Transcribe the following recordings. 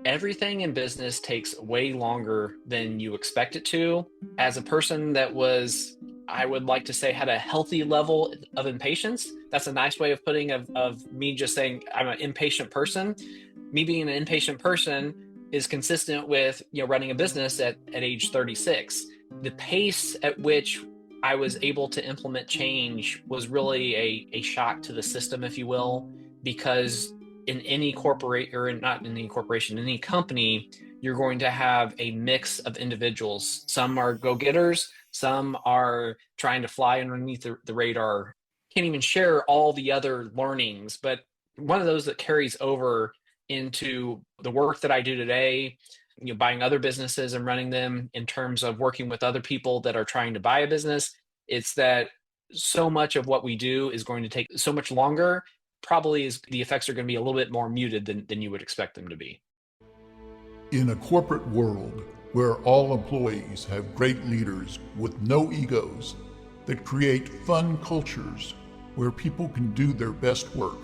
Everything in business takes way longer than you expect it to. As a person that was, I would like to say, had a healthy level of impatience, that's a nice way of putting of me just saying I'm an impatient person. Me being an impatient person is consistent with running a business at age 36. The pace at which I was able to implement change was really a shock to the system, if you will, because in any corporate or not in any corporation, in any company, you're going to have a mix of individuals. Some are go-getters, some are trying to fly underneath the radar. Can't even share all the other learnings, but one of those that carries over into the work that I do today, buying other businesses and running them in terms of working with other people that are trying to buy a business, it's that so much of what we do is going to take so much longer. Probably is the effects are going to be a little bit more muted than you would expect them to be. In a corporate world where all employees have great leaders with no egos that create fun cultures where people can do their best work,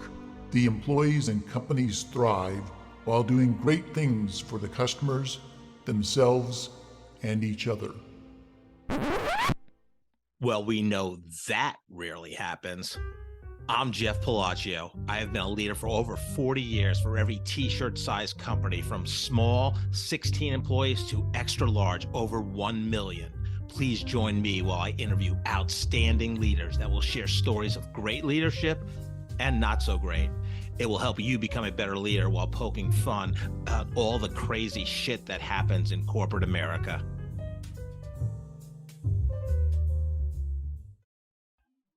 the employees and companies thrive while doing great things for the customers, themselves, and each other. Well, we know that rarely happens. I'm Jeff Palacio. I have been a leader for over 40 years for every t-shirt size company, from small 16 employees to extra large over 1 million. Please join me while I interview outstanding leaders that will share stories of great leadership and not so great. It will help you become a better leader while poking fun about all the crazy shit that happens in corporate America.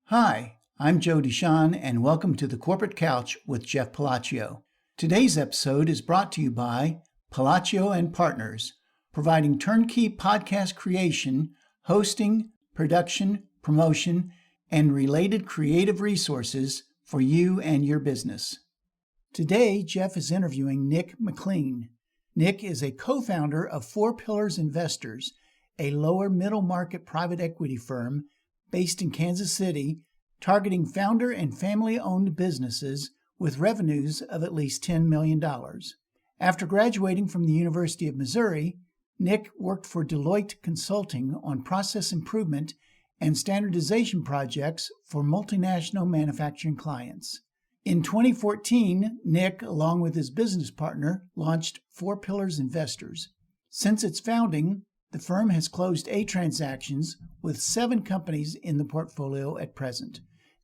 Hi, I'm Joe Deshawn, and welcome to the Corporate Couch with Jeff Palacio. Today's episode is brought to you by Palacio and Partners, providing turnkey podcast creation, hosting, production, promotion, and related creative resources for you and your business. Today, Jeff is interviewing Nick McLean. Nick is a co-founder of Four Pillars Investors, a lower middle market private equity firm based in Kansas City, targeting founder and family-owned businesses with revenues of at least $10 million. After graduating from the University of Missouri, Nick worked for Deloitte Consulting on process improvement and standardization projects for multinational manufacturing clients. In 2014, Nick, along with his business partner, launched Four Pillars Investors. Since its founding, the firm has closed 8 transactions with 7 companies in the portfolio at present.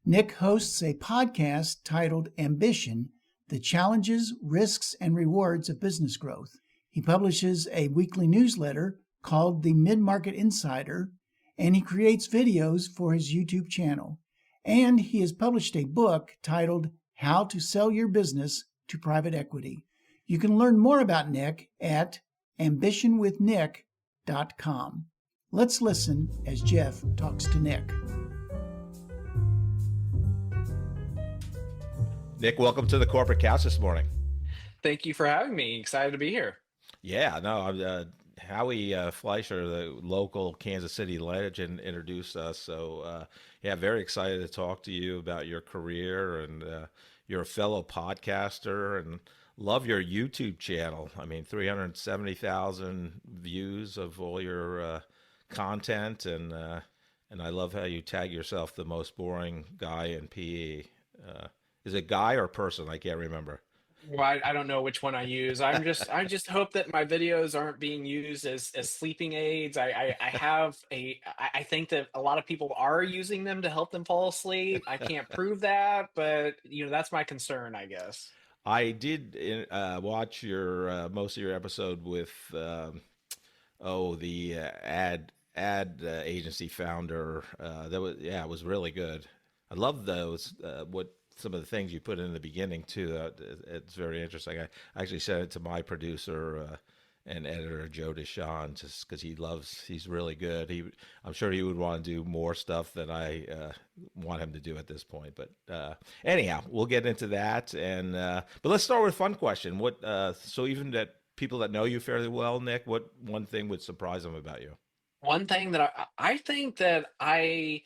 Nick hosts a podcast titled Ambition: The Challenges, Risks, and Rewards of Business Growth. He publishes a weekly newsletter called The Mid-Market Insider, and he creates videos for his YouTube channel. And he has published a book titled How to Sell Your Business to Private Equity. You can learn more about Nick at ambitionwithnick.com. Let's listen as Jeff talks to Nick. Nick, welcome to the Corporate Couch this morning. Thank you for having me. Excited to be here. Yeah, no, Howie Fleischer, the local Kansas City legend, introduced us. So, yeah, very excited to talk to you about your career, and you're a fellow podcaster, and love your YouTube channel. I mean, 370,000 views of all your content, and I love how you tag yourself the most boring guy in PE. Is it guy or person? I can't remember. Well, I don't know which one I use. I just hope that my videos aren't being used as sleeping aids. I think that a lot of people are using them to help them fall asleep. I can't prove that, but that's my concern, I guess. I did watch your most of your episode with the ad agency founder. It was really good. I love those what some of the things you put in the beginning too. It's very interesting. I actually sent it to my producer and editor Joe Deshawn just because he's really good. I'm sure he would want to do more stuff than I want him to do at this point. But anyhow, we'll get into that. And but let's start with a fun question. So even that people that know you fairly well, Nick, what one thing would surprise them about you? One thing that I think that I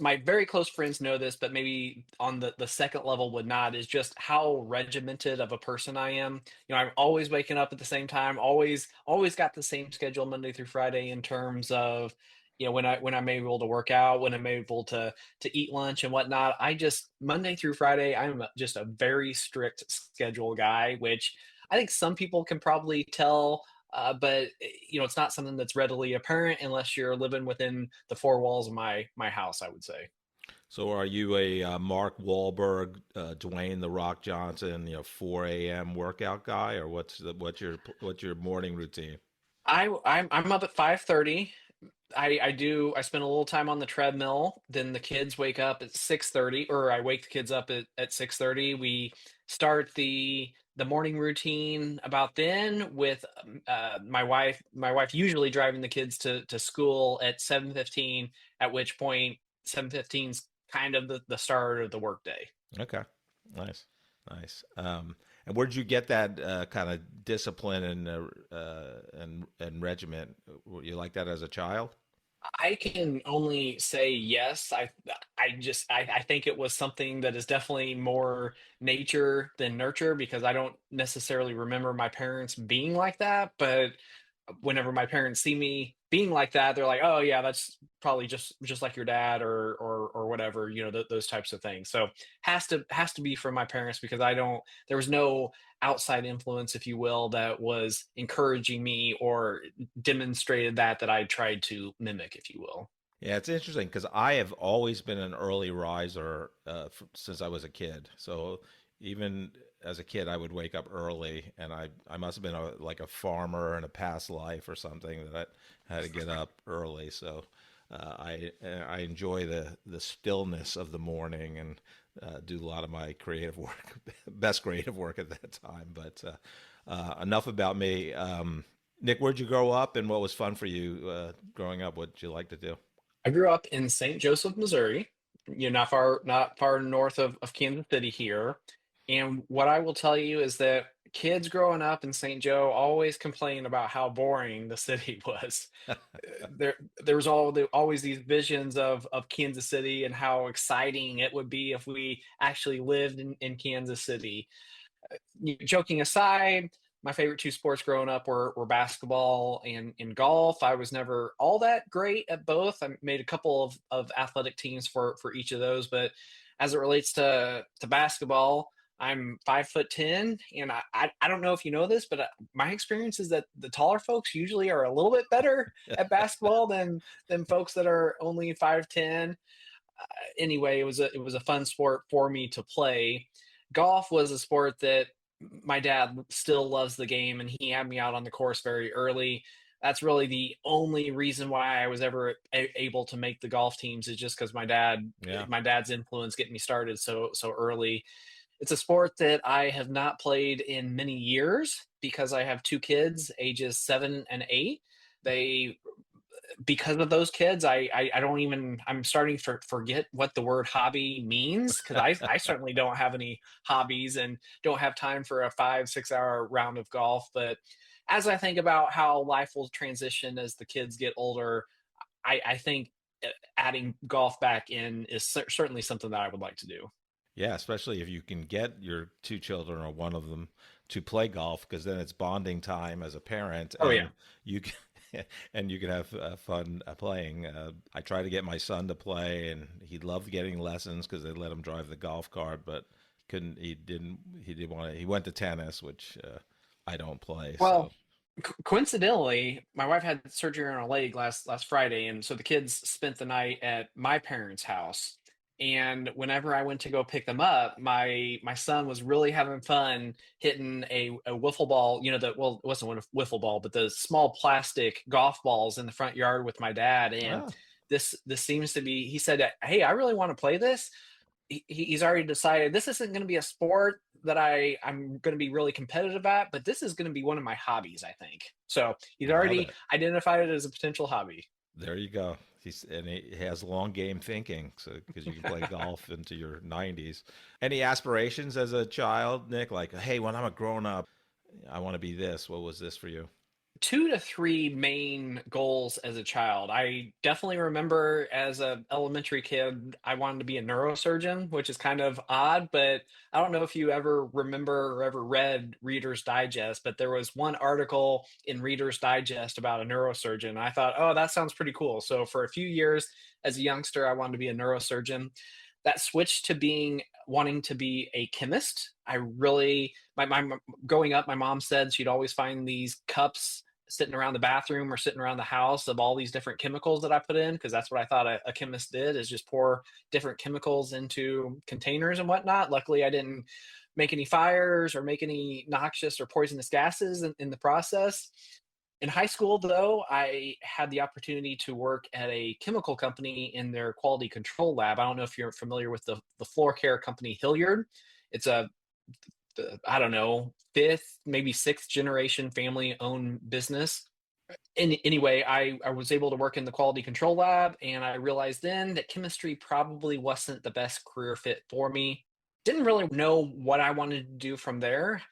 my very close friends know this, but maybe on the second level would not, is just how regimented of a person I am. I'm always waking up at the same time, always got the same schedule Monday through Friday in terms of, when I'm able to work out, when I'm able to eat lunch and whatnot. I just Monday through Friday, I'm just a very strict schedule guy, which I think some people can probably tell, but it's not something that's readily apparent unless you're living within the four walls of my house, I would say. So are you a Mark Wahlberg, Dwayne the Rock Johnson, 4 a.m. workout guy, or what's your morning routine? I'm up at 5:30. I spend a little time on the treadmill. Then the kids wake up at 6:30, or I wake the kids up at 6:30. We start the morning routine about then with my wife usually driving the kids to school at 7:15, at which point 7:15's kind of the start of the workday. Okay, nice, nice. And where did you get that kind of discipline and regiment? Were you like that as a child? I can only say yes. I think it was something that is definitely more nature than nurture, because I don't necessarily remember my parents being like that. But whenever my parents see me being like that, they're like, "Oh yeah, that's probably just like your dad," or whatever, those types of things. So has to be from my parents, because I don't there was no outside influence, if you will, that was encouraging me or demonstrated that I tried to mimic, if you will. Yeah, it's interesting because I have always been an early riser since I was a kid. So even as a kid, I would wake up early, and I must have been like a farmer in a past life or something that I had to get up early. So I enjoy the stillness of the morning and do a lot of my creative work, best creative work at that time. But enough about me. Nick, where'd you grow up, and what was fun for you growing up? What did you like to do? I grew up in St. Joseph, Missouri, not far north of Kansas City here. And what I will tell you is that kids growing up in St. Joe always complain about how boring the city was. There was always these visions of Kansas City and how exciting it would be if we actually lived in Kansas City. Joking aside, my favorite two sports growing up were basketball and golf. I was never all that great at both. I made a couple of athletic teams for each of those, but as it relates to basketball, I'm 5'10", and I don't know if you know this, but my experience is that the taller folks usually are a little bit better at basketball than folks that are only 5'10". Anyway, it was a fun sport for me to play. Golf was a sport that my dad still loves the game, and he had me out on the course very early. That's really the only reason why I was ever able to make the golf teams, is just because Yeah. my dad's influence getting me started so early. It's a sport that I have not played in many years because I have two kids, ages 7 and 8. They Because of those kids, I don't even I'm starting to forget what the word hobby means, because I certainly don't have any hobbies and don't have time for a 5-6 hour round of golf. But as I think about how life will transition as the kids get older, I think adding golf back in is certainly something that I would like to do. Yeah, especially if you can get your two children or one of them to play golf, because then it's bonding time as a parent, Oh yeah. and you can and you can have fun playing. I tried to get my son to play, and he loved getting lessons because they let him drive the golf cart, but couldn't. He didn't want to. He went to tennis, which I don't play. So Well, coincidentally, my wife had surgery on her leg last Friday, and so the kids spent the night at my parents' house. And whenever I went to go pick them up, my son was really having fun hitting a wiffle ball. It wasn't a wiffle ball, but the small plastic golf balls in the front yard with my dad. And ah, this seems to be. He said, "Hey, I really want to play this." He's already decided this isn't going to be a sport that I'm going to be really competitive at, but this is going to be one of my hobbies, I think. So he's love already it. identified it as a potential hobby. There you go. He has long game thinking, so because you can play golf into your 90s. Any aspirations as a child, Nick? Like, hey, when I'm a grown up, I want to be this. What was this for you? two to three main goals as a child. I definitely remember as a elementary kid, I wanted to be a neurosurgeon, which is kind of odd, but I don't know if you ever remember or ever read Reader's Digest, but there was one article in Reader's Digest about a neurosurgeon. I thought, oh, that sounds pretty cool. So for a few years as a youngster, I wanted to be a neurosurgeon. That switched to being wanting to be a chemist. I really, growing up, my mom said she'd always find these cups sitting around the bathroom or sitting around the house of all these different chemicals that I put in, because that's what I thought a chemist did, is just pour different chemicals into containers and whatnot. Luckily, I didn't make any fires or make any noxious or poisonous gases in the process. In high school, though, I had the opportunity to work at a chemical company in their quality control lab. I don't know if you're familiar with the floor care company Hilliard. It's I don't know, fifth, maybe sixth generation family owned business. Anyway, I was able to work in the quality control lab, and I realized then that chemistry probably wasn't the best career fit for me. Didn't really know what I wanted to do from there.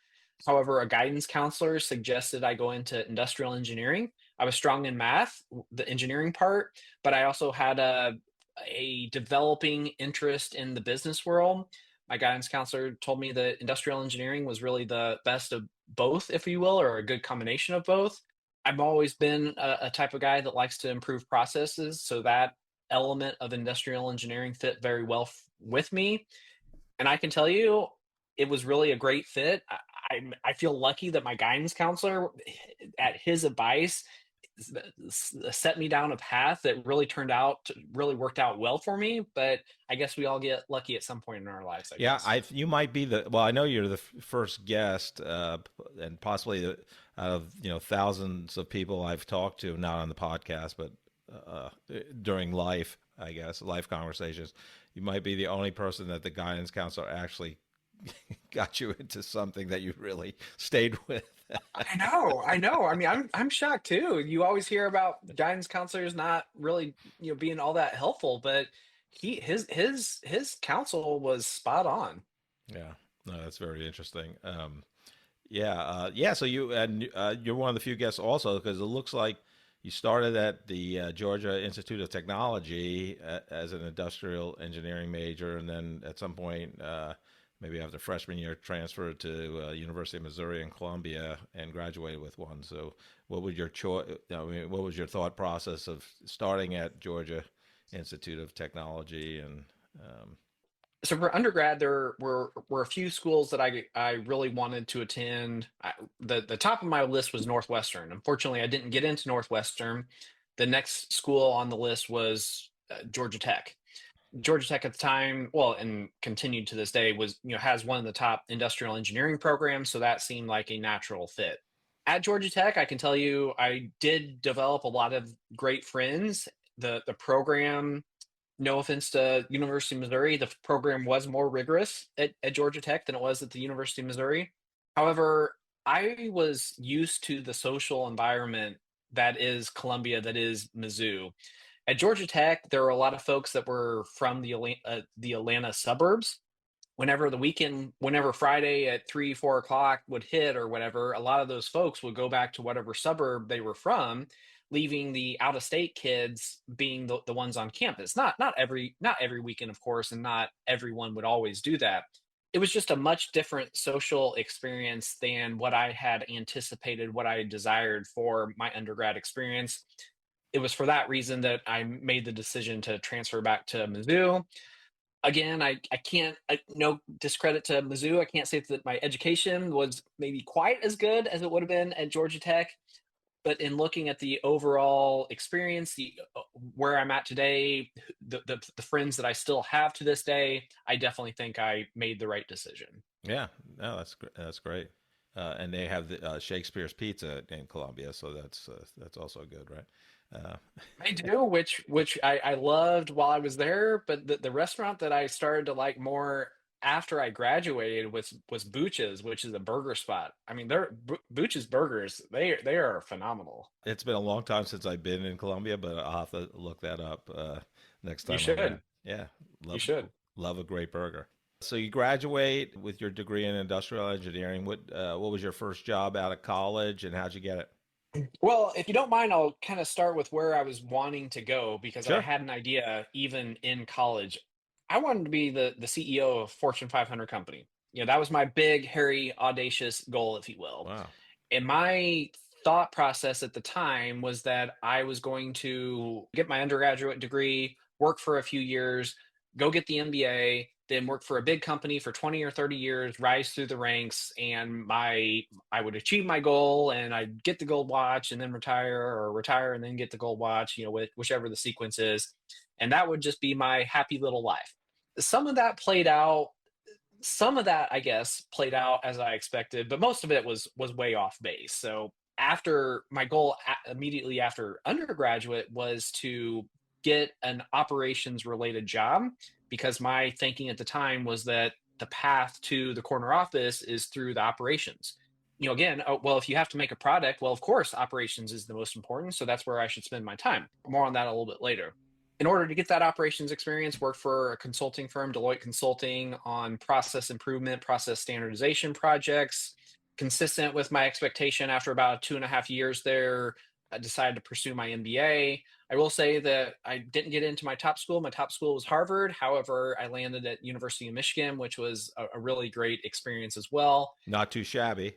However, a guidance counselor suggested I go into industrial engineering. I was strong in math, the engineering part, but I also had a developing interest in the business world. My guidance counselor told me that industrial engineering was really the best of both, if you will, or a good combination of both. I've always been a type of guy that likes to improve processes, so that element of industrial engineering fit very well with me. And I can tell you, it was really a great fit. I feel lucky that my guidance counselor, at his advice, set me down a path that really turned out to really worked out well for me. But I guess we all get lucky at some point in our lives, I Yeah, guess. you might be well, I know you're the first guest, and possibly out of thousands of people I've talked to, not on the podcast, but uh, during life, I guess, life conversations. You might be the only person that the guidance counselor actually got you into something that you really stayed with. I know. I mean, I'm shocked too. You always hear about guidance counselors not really, being all that helpful, but his counsel was spot on. Yeah, no, that's very interesting. Yeah. So you're one of the few guests also, because it looks like you started at the Georgia Institute of Technology as an industrial engineering major, and then at some point, maybe after freshman year, transferred to University of Missouri in Columbia and graduated with one. So, what was your choice? I mean, what was your thought process of starting at Georgia Institute of Technology and So for undergrad, there were a few schools that I really wanted to attend. The top of my list was Northwestern. Unfortunately, I didn't get into Northwestern. The next school on the list was Georgia Tech. Georgia Tech at the time, well, and continued to this day, was has one of the top industrial engineering programs, so that seemed like a natural fit. At Georgia Tech, I can tell you, I did develop a lot of great friends. The program, no offense to University of Missouri, the program was more rigorous at Georgia Tech than it was at the University of Missouri. However, I was used to the social environment that is Columbia, that is Mizzou. At Georgia Tech, there were a lot of folks that were from the Atlanta suburbs. Whenever Friday at 3, 4 o'clock would hit or whatever, a lot of those folks would go back to whatever suburb they were from, leaving the out of state kids being the ones on campus. Not every weekend, of course, and not everyone would always do that. It was just a much different social experience than what I had anticipated, what I desired for my undergrad experience. It was for that reason that I made the decision to transfer back to Mizzou. Again, I can't, no discredit to Mizzou. I can't say that my education was maybe quite as good as it would have been at Georgia Tech, but in looking at the overall experience, where I'm at today, the friends that I still have to this day, I definitely think I made the right decision. Yeah, no, that's great. And they have the Shakespeare's Pizza in Columbia, so that's also good, right? I do, which I loved while I was there, but the restaurant that I started to like more after I graduated was Booch's, which is a burger spot. I mean, Booch's burgers, they are phenomenal. It's been a long time since I've been in Columbia, but I'll have to look that up next You time I'm should. there. Yeah, You love should. love a great burger. So you graduate with your degree in industrial engineering. What was your first job out of college, and how'd you get it? Well, if you don't mind, I'll kind of start with where I was wanting to go because I Sure. had an idea even in college. I wanted to be the CEO of a Fortune 500 company. That was my big, hairy, audacious goal, if you will. Wow. And my thought process at the time was that I was going to get my undergraduate degree, work for a few years, go get the MBA, then work for a big company for 20 or 30 years, rise through the ranks, and I would achieve my goal and I'd get the gold watch and then retire, or retire and then get the gold watch, whichever the sequence is. And that would just be my happy little life. Some of that played out some of that, I guess, played out as I expected, but most of it was way off base. So after my goal immediately after undergraduate was to get an operations related job, because my thinking at the time was that the path to the corner office is through the operations. Again, oh, well, if you have to make a product, well, of course, operations is the most important. So that's where I should spend my time. More on that a little bit later. In order to get that operations experience, worked for a consulting firm, Deloitte Consulting, on process improvement, process standardization projects. Consistent with my expectation, after about 2.5 years there, I decided to pursue my MBA. I will say that I didn't get into my top school. My top school was Harvard. However, I landed at University of Michigan, which was a really great experience as well. Not too shabby.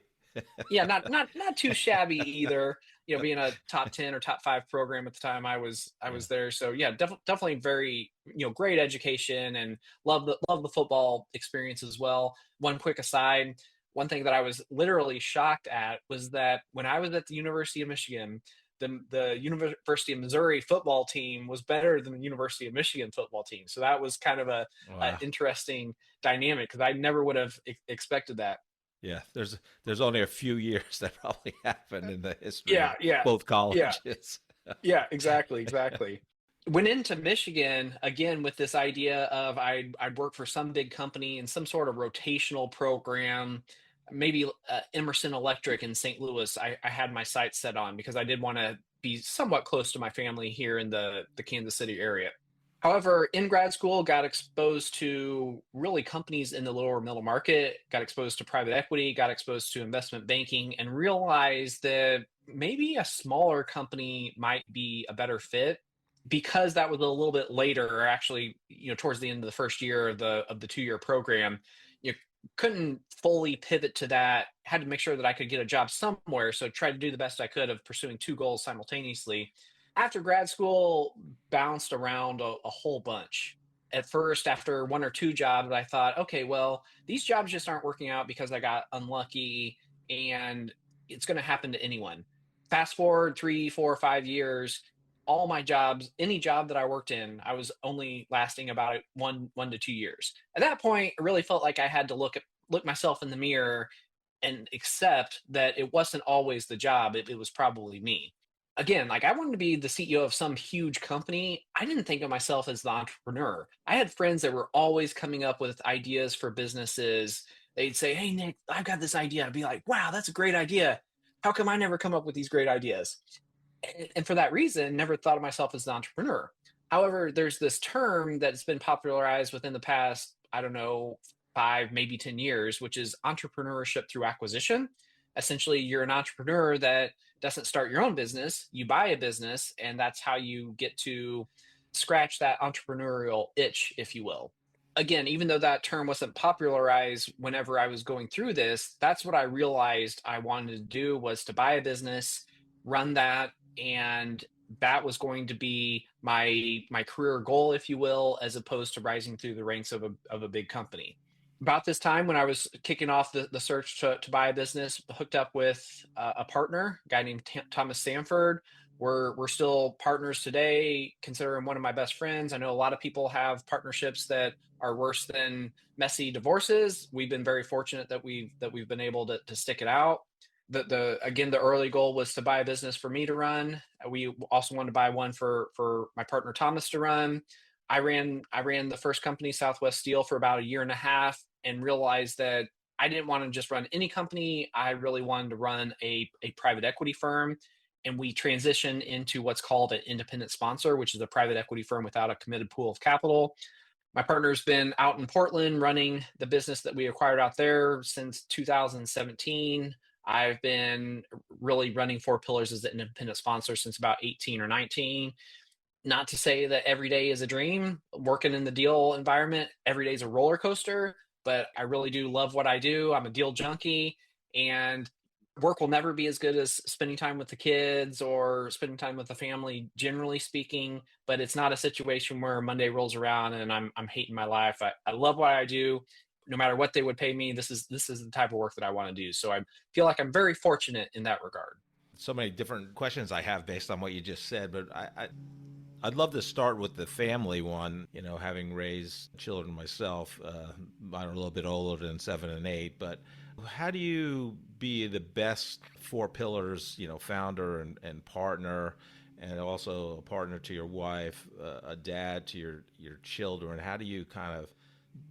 Yeah, not too shabby either. Being a top 10 or top 5 program at the time I was there. So yeah, definitely very great education, and love the football experience as well. One quick aside: one thing that I was literally shocked at was that when I was at the University of Michigan, the University of Missouri football team was better than the University of Michigan football team. So that was kind of a Wow. interesting dynamic, because I never would have expected that. Yeah, there's only a few years that probably happened in the history Yeah, of yeah, both yeah. colleges. Yeah, exactly, exactly. Went into Michigan again with this idea of I'd work for some big company in some sort of rotational program, maybe Emerson Electric in St. Louis. I had my sights set on because I did want to be somewhat close to my family here in the Kansas City area. However, in grad school, got exposed to really companies in the lower middle market, got exposed to private equity, got exposed to investment banking, and realized that maybe a smaller company might be a better fit, because that was a little bit later, or actually, towards the end of the first year of the 2-year program. You couldn't fully pivot to that. Had to make sure that I could get a job somewhere. So tried to do the best I could of pursuing two goals simultaneously. After grad school, bounced around a whole bunch. At first, after one or two jobs, I thought, okay, well, these jobs just aren't working out because I got unlucky, and it's going to happen to anyone. Fast forward 3, 4, 5 years, all my jobs, any job that I worked in, I was only lasting about 1 to 2 years. At that point, I really felt like I had to look myself in the mirror and accept that it wasn't always the job; it was probably me. Again, like, I wanted to be the CEO of some huge company. I didn't think of myself as the entrepreneur. I had friends that were always coming up with ideas for businesses. They'd say, "Hey, Nick, I've got this idea." I'd be like, "Wow, that's a great idea. How come I never come up with these great ideas?" And for that reason, never thought of myself as an entrepreneur. However, there's this term that's been popularized within the past, I don't know, 5, maybe 10 years, which is entrepreneurship through acquisition. Essentially, you're an entrepreneur that doesn't start your own business, you buy a business, and that's how you get to scratch that entrepreneurial itch, if you will. Again, even though that term wasn't popularized whenever I was going through this, that's what I realized I wanted to do, was to buy a business, run that, and that was going to be my career goal, if you will, as opposed to rising through the ranks of a big company. About this time, when I was kicking off the search to buy a business, hooked up with a partner, a guy named Thomas Sanford. We're still partners today, consider him one of my best friends. I know a lot of people have partnerships that are worse than messy divorces. We've been very fortunate that we've been able to stick it out. The early goal was to buy a business for me to run. We also wanted to buy one for my partner Thomas to run. I ran the first company, Southwest Steel, for about a year and a half, and realized that I didn't want to just run any company. I really wanted to run a private equity firm. And we transitioned into what's called an independent sponsor, which is a private equity firm without a committed pool of capital. My partner's been out in Portland running the business that we acquired out there since 2017. I've been really running Four Pillars as an independent sponsor since about 18 or 19. Not to say that every day is a dream. Working in the deal environment, every day is a roller coaster, but I really do love what I do. I'm a deal junkie, and work will never be as good as spending time with the kids or spending time with the family, generally speaking. But it's not a situation where Monday rolls around and I'm hating my life. I love what I do. No matter what they would pay me, this is the type of work that I want to do. So I feel like I'm very fortunate in that regard. So many different questions I have based on what you just said, but I'd love to start with the family one. You know, having raised children myself, I'm a little bit older than 7 and 8, but how do you be the best Four Pillars, founder and partner, and also a partner to your wife, a dad to your children? How do you kind of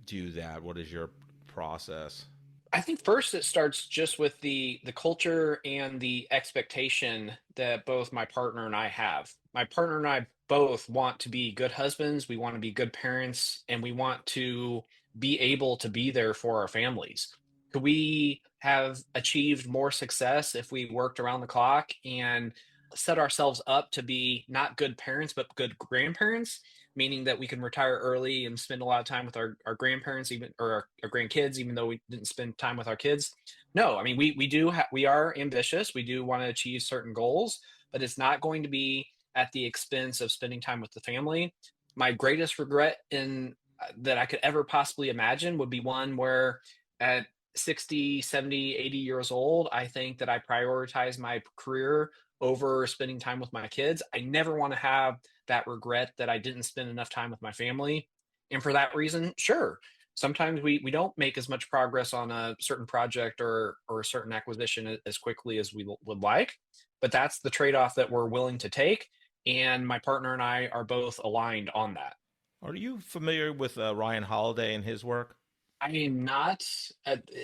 do that? What is your process? I think first it starts just with the culture and the expectation that both my partner and I have. My partner and I both want to be good husbands, we want to be good parents, and we want to be able to be there for our families. Could we have achieved more success if we worked around the clock and set ourselves up to be not good parents but good grandparents, meaning that we can retire early and spend a lot of time with our grandparents, even, or our grandkids, even though we didn't spend time with our kids? No, I mean, we are ambitious, we do want to achieve certain goals, but it's not going to be at the expense of spending time with the family. My greatest regret in that I could ever possibly imagine would be one where at 60, 70, 80 years old, I think that I prioritize my career over spending time with my kids. I never want to have that regret that I didn't spend enough time with my family. And for that reason, sure, sometimes we don't make as much progress on a certain project or a certain acquisition as quickly as we would like, but that's the trade-off that we're willing to take. And my partner and I are both aligned on that. Are you familiar with Ryan Holiday and his work? I am not,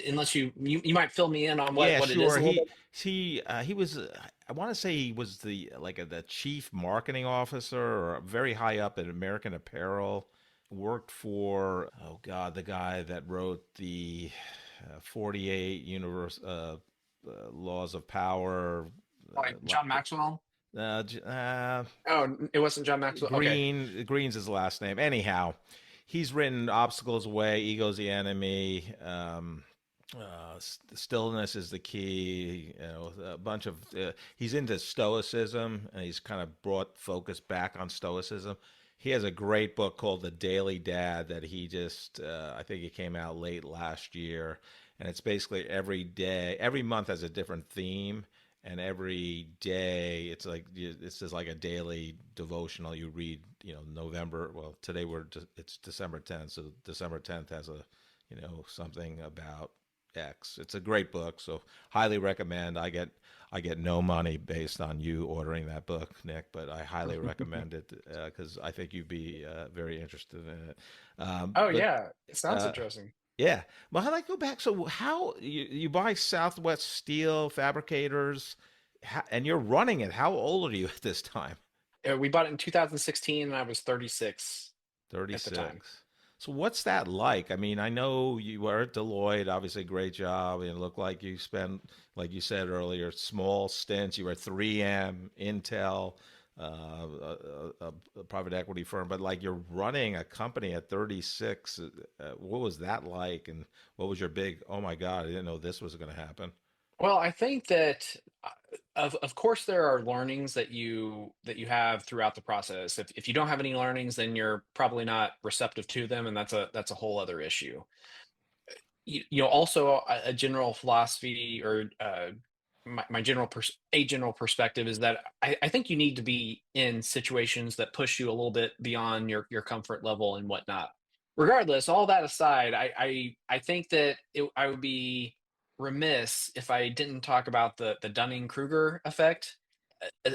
unless you might fill me in on Yeah, what it is sure. a little He bit. he was. I want to say he was the chief marketing officer or very high up at American Apparel. Worked for, oh God, the guy that wrote the 48 universe laws of power. Like John Maxwell. Uh, Oh, it wasn't John Maxwell. Okay. Green's his last name. Anyhow, he's written Obstacles Away, Ego's the Enemy, Stillness is the Key. A bunch of. He's into Stoicism, and he's kind of brought focus back on Stoicism. He has a great book called The Daily Dad that he just. I think it came out late last year, and it's basically every day, every month has a different theme, and every day it's just like a daily devotional you read. November. Well, today it's December 10th, so December 10th has a something about X. It's a great book, so highly recommend. I get no money based on you ordering that book, Nick, but I highly recommend it because I think you'd be very interested in it. Oh But yeah, it sounds uh, interesting. yeah, well, how do I go back? So how you buy Southwest Steel Fabricators, and you're running it? How old are you at this time? We bought it in 2016, and I was 36 at the time. 36. So what's that like? I mean, I know you were at Deloitte, obviously great job, and it looked like you spent, like you said earlier, small stints. You were at 3M, Intel, a private equity firm, but like you're running a company at 36. What was that like? And what was your big, oh my God, I didn't know this was going to happen? Well, I think that of course there are learnings that you have throughout the process. If you don't have any learnings, then you're probably not receptive to them, and that's a whole other issue. Also a general philosophy or my a general perspective is that I think you need to be in situations that push you a little bit beyond your comfort level and whatnot. Regardless, all that aside, I think that I would be remiss if I didn't talk about the Dunning-Kruger effect.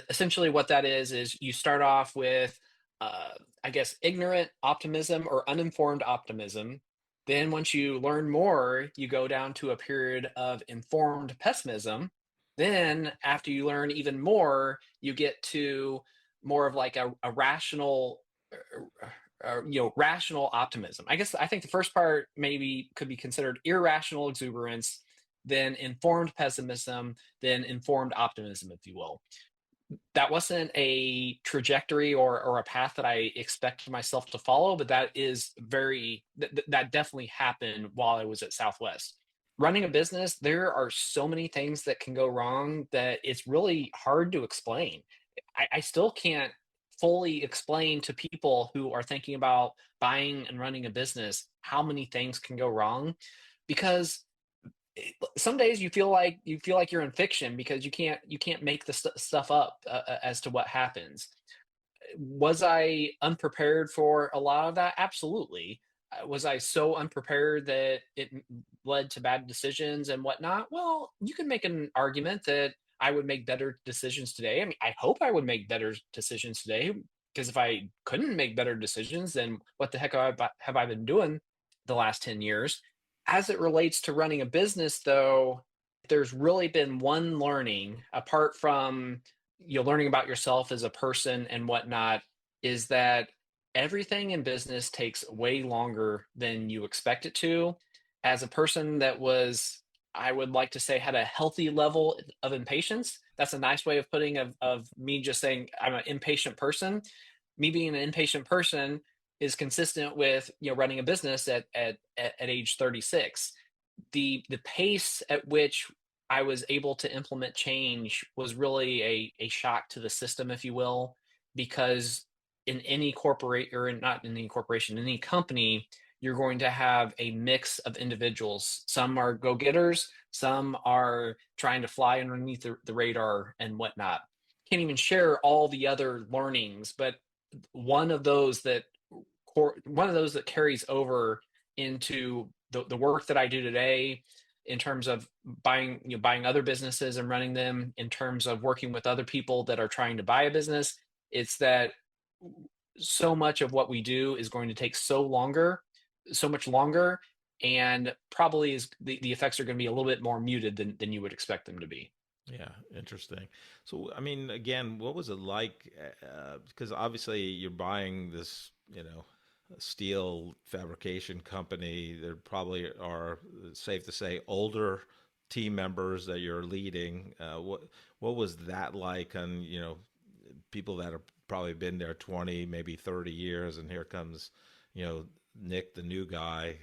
Essentially, what that is you start off with, I guess, ignorant optimism or uninformed optimism. Then, once you learn more, you go down to a period of informed pessimism. Then, after you learn even more, you get to more of like a rational, rational optimism. I think the first part maybe could be considered irrational exuberance. then informed pessimism, then informed optimism, if you will. That wasn't a trajectory or a path that I expected myself to follow, but that definitely happened while I was at Southwest. Running a business, there are so many things that can go wrong that it's really hard to explain. I still can't fully explain to people who are thinking about buying and running a business how many things can go wrong, because some days you feel like you're in fiction because you can't make the stuff up as to what happens. Was I unprepared for a lot of that? Absolutely. Was I so unprepared that led to bad decisions and whatnot? Well, you can make an argument that I would make better decisions today. I mean, I hope I would make better decisions today, because if I couldn't make better decisions, then what the heck have I been doing the last 10 years? As it relates to running a business, though, there's really been one learning apart from learning about yourself as a person and whatnot, is that everything in business takes way longer than you expect it to. As a person that I would like to say, had a healthy level of impatience. That's a nice way of putting of me just saying I'm an impatient person. Me being an impatient person is consistent with running a business at age 36. The pace at which I was able to implement change was really a shock to the system, if you will, because in any corporate, or not in any corporation, in any company, you're going to have a mix of individuals. Some are go-getters, some are trying to fly underneath the radar and whatnot. Can't even share all the other learnings, but one of those that carries over into the work that I do today, in terms of buying other businesses and running them, in terms of working with other people that are trying to buy a business. It's that so much of what we do is going to take so much longer, and probably the effects are going to be a little bit more muted than you would expect them to be. Yeah, interesting. So, I mean, again, what was it like? Because obviously you're buying this, steel fabrication company. There probably are, safe to say, older team members that you're leading. What was that like? And people that have probably been there 20, maybe 30 years, and here comes, Nick, the new guy.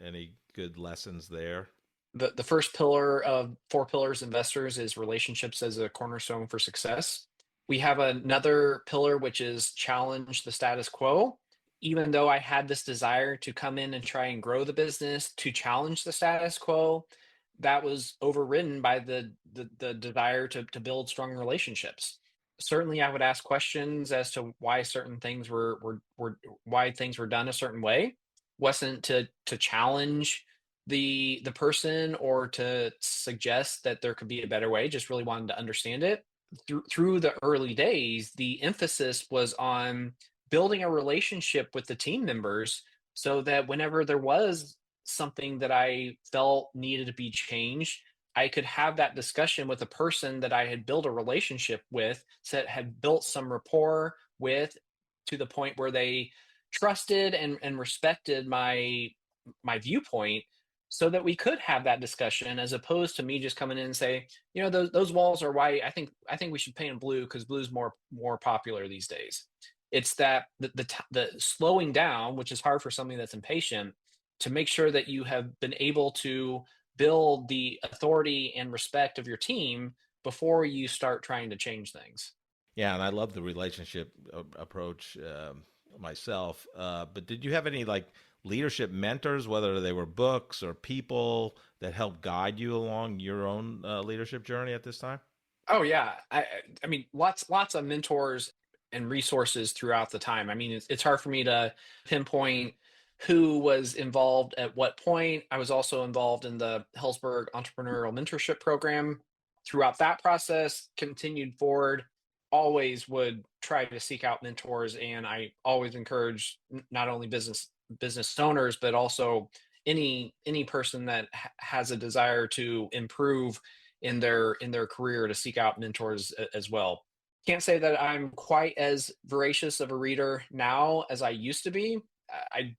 Any good lessons there? The first pillar of 4 pillars investors is relationships as a cornerstone for success. We have another pillar, which is challenge the status quo. Even though I had this desire to come in and try and grow the business to challenge the status quo, that was overridden by the desire to build strong relationships. Certainly, I would ask questions as to why certain things why things were done a certain way. Wasn't to challenge the person or to suggest that there could be a better way, just really wanted to understand it. Through the early days, the emphasis was on building a relationship with the team members, so that whenever there was something that I felt needed to be changed, I could have that discussion with a person that I had built a relationship with, had built some rapport with, to the point where they trusted and respected my viewpoint, so that we could have that discussion, as opposed to me just coming in and say, those walls are white. I think we should paint them blue because blue's more popular these days. It's that the slowing down, which is hard for somebody that's impatient, to make sure that you have been able to build the authority and respect of your team before you start trying to change things. Yeah, and I love the relationship approach myself. But did you have any like leadership mentors, whether they were books or people that helped guide you along your own leadership journey at this time? Oh yeah, I mean, lots of mentors and resources throughout the time. I mean, it's hard for me to pinpoint who was involved at what point. I was also involved in the Hellsberg Entrepreneurial Mentorship Program. Throughout that process, continued forward, always would try to seek out mentors, and I always encourage not only business owners, but also any person that has a desire to improve in their career, to seek out mentors as well. Can't say that I'm quite as voracious of a reader now as I used to be. I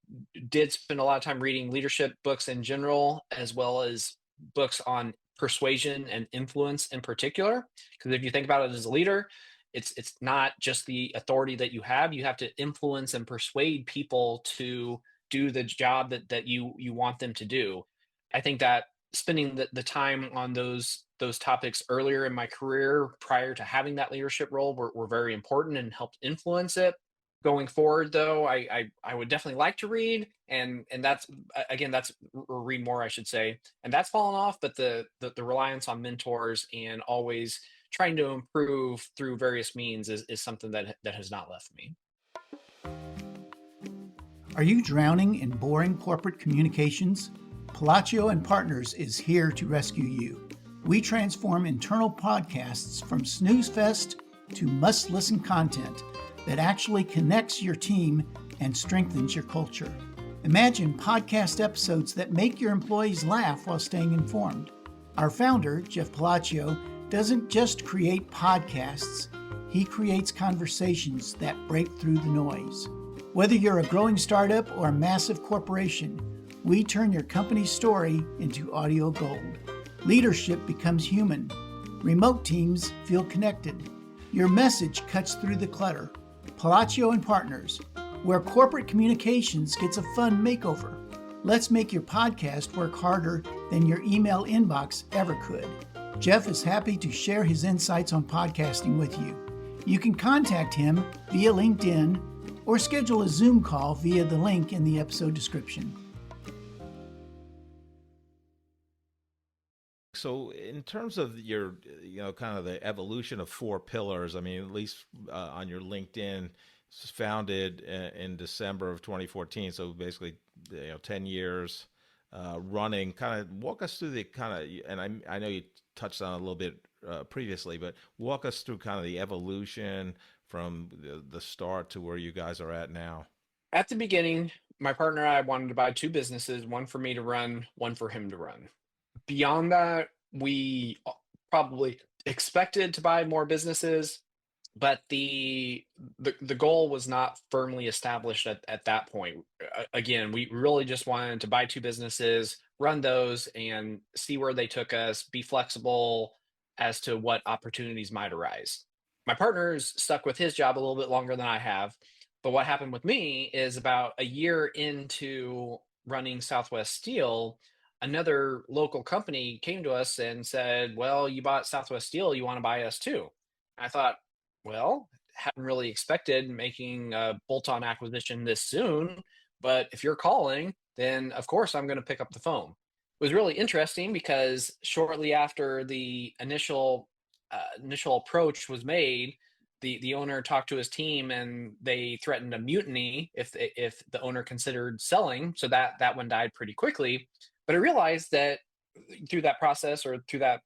did spend a lot of time reading leadership books in general, as well as books on persuasion and influence in particular. Because if you think about it as a leader, it's not just the authority that you have. You have to influence and persuade people to do the job that you want them to do. I think that spending the time on those topics earlier in my career prior to having that leadership role were very important and helped influence it. Going forward, though, I would definitely like to read, and that's again that's or read more, I should say, and that's fallen off. But the reliance on mentors and always trying to improve through various means is something that has not left me. Are you drowning in boring corporate communications? Palacio and Partners is here to rescue you. We transform internal podcasts from snooze fest to must-listen content that actually connects your team and strengthens your culture. Imagine podcast episodes that make your employees laugh while staying informed. Our founder, Jeff Palacio, doesn't just create podcasts, he creates conversations that break through the noise. Whether you're a growing startup or a massive corporation, we turn your company's story into audio gold. Leadership becomes human. Remote teams feel connected. Your message cuts through the clutter. Palacio and Partners, where corporate communications gets a fun makeover. Let's make your podcast work harder than your email inbox ever could. Jeff is happy to share his insights on podcasting with you. You can contact him via LinkedIn or schedule a Zoom call via the link in the episode description. So in terms of your, kind of the evolution of 4 pillars, I mean, at least on your LinkedIn, it's founded in December of 2014. So basically, 10 years running. Kind of walk us through the kind of, and I know you touched on it a little bit previously, but walk us through kind of the evolution from the start to where you guys are at now. At the beginning, my partner and I wanted to buy 2 businesses, one for me to run, one for him to run. Beyond that, we probably expected to buy more businesses, but the goal was not firmly established at that point. Again, we really just wanted to buy 2 businesses, run those, and see where they took us, be flexible as to what opportunities might arise. My partner's stuck with his job a little bit longer than I have, but what happened with me is about a year into running Southwest Steel, another local company came to us and said, "Well, you bought Southwest Steel, you want to buy us too?" I thought, well, hadn't really expected making a bolt-on acquisition this soon, but if you're calling, then of course I'm going to pick up the phone. It was really interesting because shortly after the initial approach was made, the owner talked to his team and they threatened a mutiny if the owner considered selling. So that one died pretty quickly. But I realized that through that process, or through that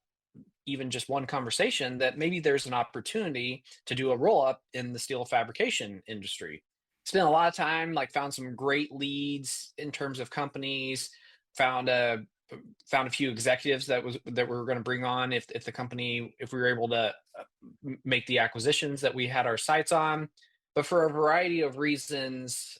even just one conversation, that maybe there's an opportunity to do a roll up in the steel fabrication industry. Spent a lot of time, found some great leads in terms of companies, found a few executives that we were going to bring on if we were able to make the acquisitions that we had our sights on. But for a variety of reasons,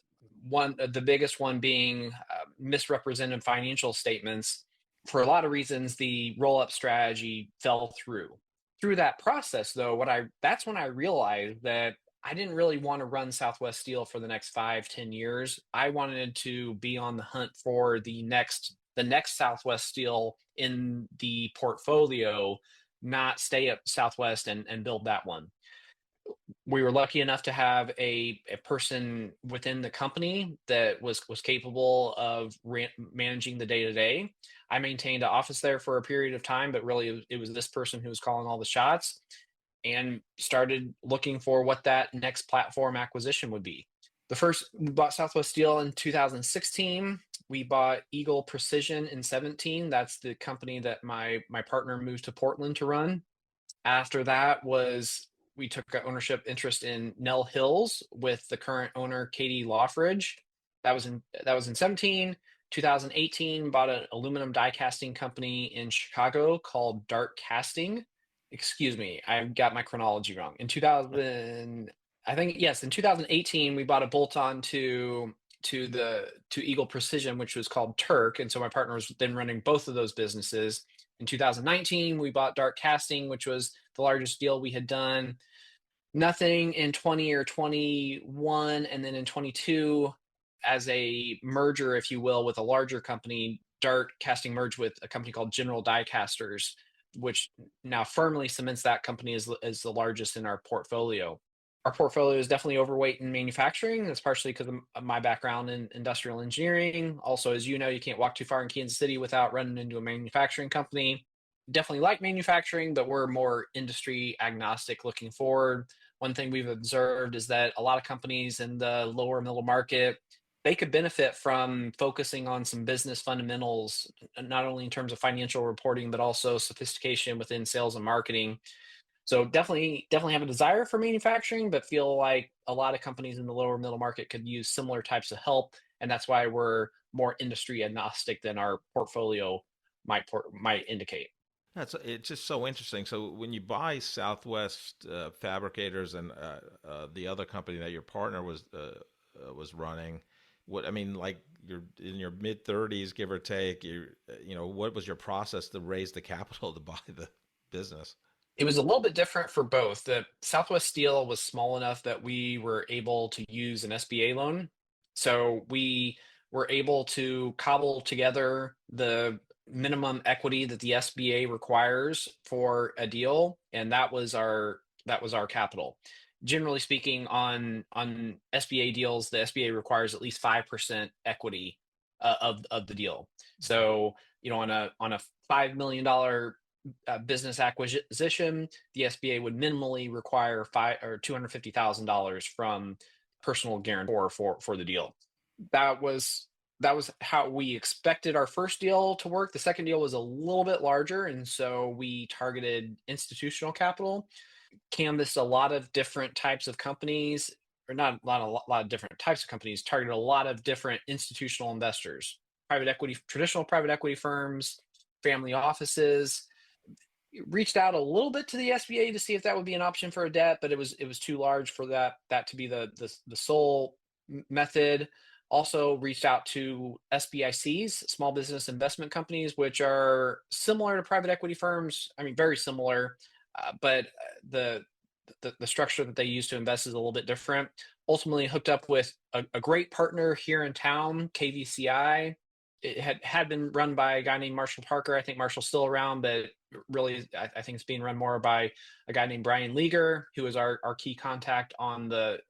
the biggest one being misrepresented financial statements. For a lot of reasons, the roll-up strategy fell through. Through that process, though, that's when I realized that I didn't really want to run Southwest Steel for the next 5-10 years. I wanted to be on the hunt for the next Southwest Steel in the portfolio, not stay at Southwest and build that one. We were lucky enough to have a person within the company that was capable of managing the day-to-day. I maintained an office there for a period of time, but really it was this person who was calling all the shots, and started looking for what that next platform acquisition would be. We bought Southwest Steel in 2016. We bought Eagle Precision in 2017. That's the company that my partner moved to Portland to run. After that we took ownership interest in Nell Hills with the current owner, Katie Lawfridge. That was in 2017. 2018, bought an aluminum die casting company in Chicago called Dart Casting. Excuse me, I got my chronology wrong. In 2018, we bought a bolt-on to to Eagle Precision, which was called Turk. And so my partner was then running both of those businesses. In 2019, we bought Dark Casting, which was the largest deal we had done. Nothing in 20 or 21, and then in 22, as a merger, if you will, with a larger company, Dark Casting merged with a company called General Die Casters, which now firmly cements that company as the largest in our portfolio. Our portfolio is definitely overweight in manufacturing. That's partially because of my background in industrial engineering. Also, as you know, you can't walk too far in Kansas City without running into a manufacturing company. Definitely like manufacturing, but we're more industry agnostic looking forward. One thing we've observed is that a lot of companies in the lower middle market, they could benefit from focusing on some business fundamentals, not only in terms of financial reporting, but also sophistication within sales and marketing. So definitely have a desire for manufacturing, but feel like a lot of companies in the lower middle market could use similar types of help, and that's why we're more industry agnostic than our portfolio might indicate. It's just so interesting. So when you buy Southwest Fabricators and the other company that your partner was running, what I mean, like you're in your mid 30s, give or take. What was your process to raise the capital to buy the business? It was a little bit different for both. The Southwest Steel was small enough that we were able to use an SBA loan. So we were able to cobble together the minimum equity that the SBA requires for a deal, and that was our capital. Generally speaking, on SBA deals, the SBA requires at least 5% equity of the deal. So on a $5 million business acquisition, the SBA would minimally require $250,000 from personal guarantor for the deal. That was how we expected our first deal to work. The second deal was a little bit larger, and so we targeted institutional capital, canvassed a lot of different types of companies, or not a lot of different types of companies, targeted a lot of different institutional investors, traditional private equity firms, family offices. Reached out a little bit to the SBA to see if that would be an option for a debt, but it was too large for that to be the sole method. Also reached out to SBICs, small business investment companies, which are similar to private equity firms. I mean, very similar, but the structure that they use to invest is a little bit different. Ultimately hooked up with a great partner here in town, KVCI. It had been run by a guy named Marshall Parker. I think Marshall's still around, but really, I think it's being run more by a guy named Brian Leager, who is our key contact on the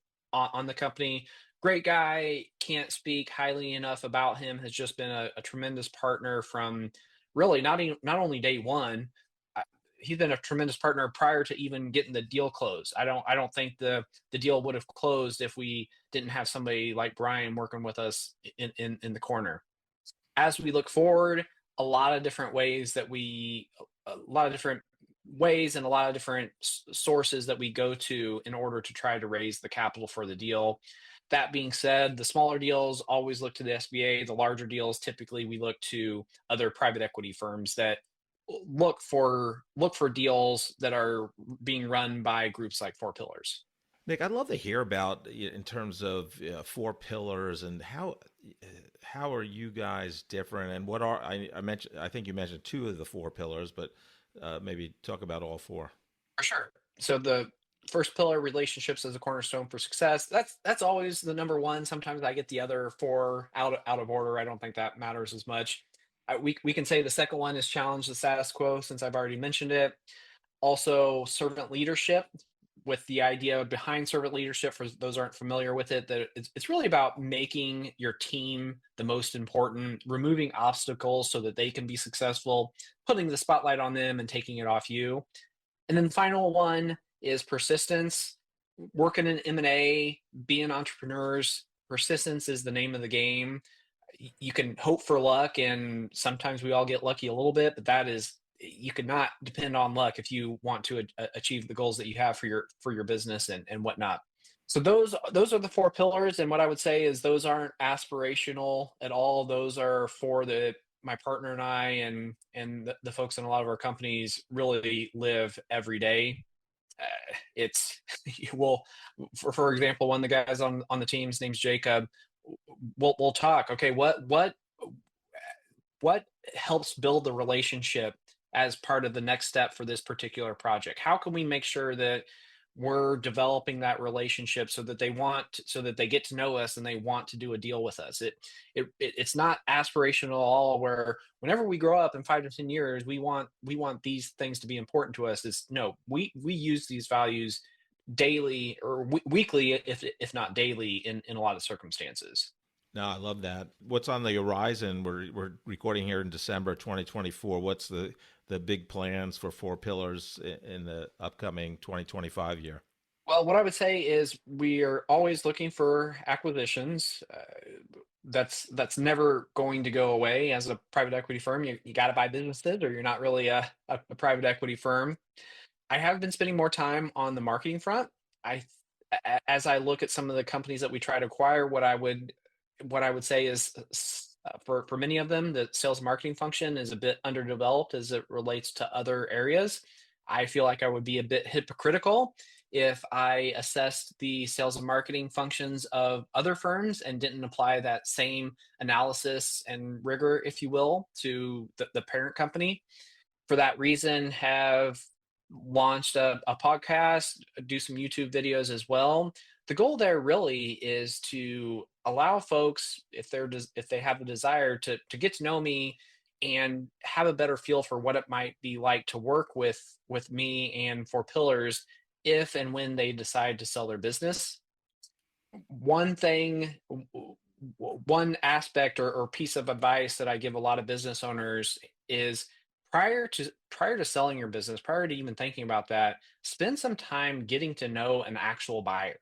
company. Great guy, can't speak highly enough about him. Has just been a tremendous partner from really not only day one. He's been a tremendous partner prior to even getting the deal closed. I don't think the deal would have closed if we didn't have somebody like Brian working with us in the corner. As we look forward, a lot of different ways and a lot of different sources that we go to in order to try to raise the capital for the deal. That being said, the smaller deals always look to the SBA. The larger deals, typically we look to other private equity firms that look for deals that are being run by groups like Four Pillars. Nick, I'd love to hear about in terms of Four Pillars and how are you guys different, and what are I think you mentioned two of the four pillars, but maybe talk about all four. For sure. So the first pillar, relationships as a cornerstone for success. That's always the number one. Sometimes I get the other four out of order. I don't think that matters as much. We can say the second one is challenge the status quo, since I've already mentioned it. Also, servant leadership, with the idea behind servant leadership, for those aren't familiar with it, that it's really about making your team the most important, removing obstacles so that they can be successful, putting the spotlight on them and taking it off you. And then the final one is persistence. Working in M&A, being entrepreneurs, persistence is the name of the game. You can hope for luck, and sometimes we all get lucky a little bit, but you could not depend on luck if you want to achieve the goals that you have for your business and whatnot. So those are the four pillars, and what I would say is those aren't aspirational at all. Those are for my partner and I and the folks in a lot of our companies really live every day. For example, one of the guys on the team, his name's Jacob. we'll talk. Okay, what helps build the relationship as part of the next step for this particular project? How can we make sure that we're developing that relationship so that so that they get to know us and they want to do a deal with us? It's not aspirational at all, where whenever we grow up in 5 to 10 years, we want these things to be important to us. Is no, we use these values daily or weekly, if not daily, in a lot of circumstances. No, I love that. What's on the horizon? We're recording here in December 2024. What's the big plans for Four Pillars in the upcoming 2025 year? Well, what I would say is we are always looking for acquisitions. That's never going to go away. As a private equity firm, you got to buy businesses, or you're not really a private equity firm. I have been spending more time on the marketing front. I, as I look at some of the companies that we try to acquire, what I would say is, for many of them, the sales and marketing function is a bit underdeveloped as it relates to other areas. I feel like I would be a bit hypocritical if I assessed the sales and marketing functions of other firms and didn't apply that same analysis and rigor, if you will, to the parent company. For that reason, have launched a podcast, do some YouTube videos as well. The goal there really is to allow folks, if they have the desire, to get to know me and have a better feel for what it might be like to work with me and Four Pillars if and when they decide to sell their business. One thing, one aspect or piece of advice that I give a lot of business owners is, prior to selling your business, prior to even thinking about that, spend some time getting to know an actual buyer.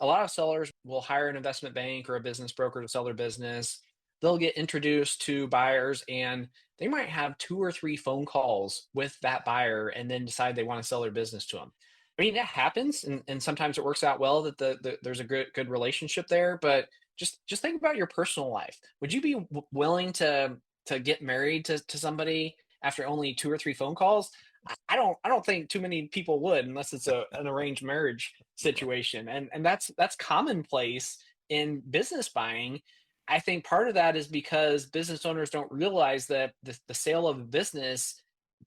A lot of sellers will hire an investment bank or a business broker to sell their business. They'll get introduced to buyers, and they might have 2 or 3 phone calls with that buyer and then decide they want to sell their business to them. I mean, that happens, and sometimes it works out well that there's a good relationship there. But just think about your personal life. Would you be willing to get married to somebody after only 2 or 3 phone calls? I don't think too many people would, unless it's an arranged marriage situation. And that's commonplace in business buying. I think part of that is because business owners don't realize that the sale of a business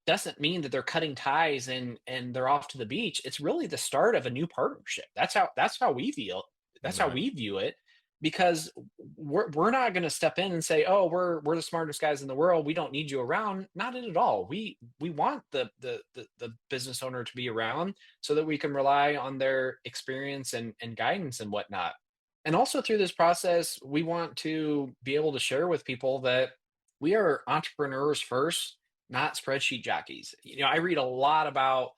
doesn't mean that they're cutting ties and they're off to the beach. It's really the start of a new partnership. That's how we feel. That's how Right. we view it. Because we're not going to step in and say, oh, we're the smartest guys in the world, we don't need you around. Not at all. We want the business owner to be around so that we can rely on their experience and guidance and whatnot. And also, through this process, we want to be able to share with people that we are entrepreneurs first, not spreadsheet jockeys. I read a lot about,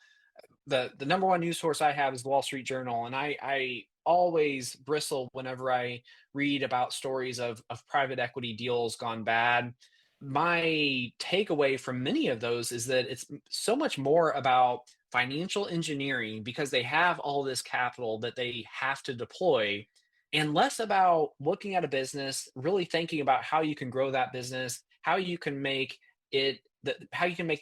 the number one news source I have is the Wall Street Journal, and I always bristle whenever I read about stories of private equity deals gone bad. My takeaway from many of those is that it's so much more about financial engineering, because they have all this capital that they have to deploy, and less about looking at a business, really thinking about how you can grow that business, how you can make the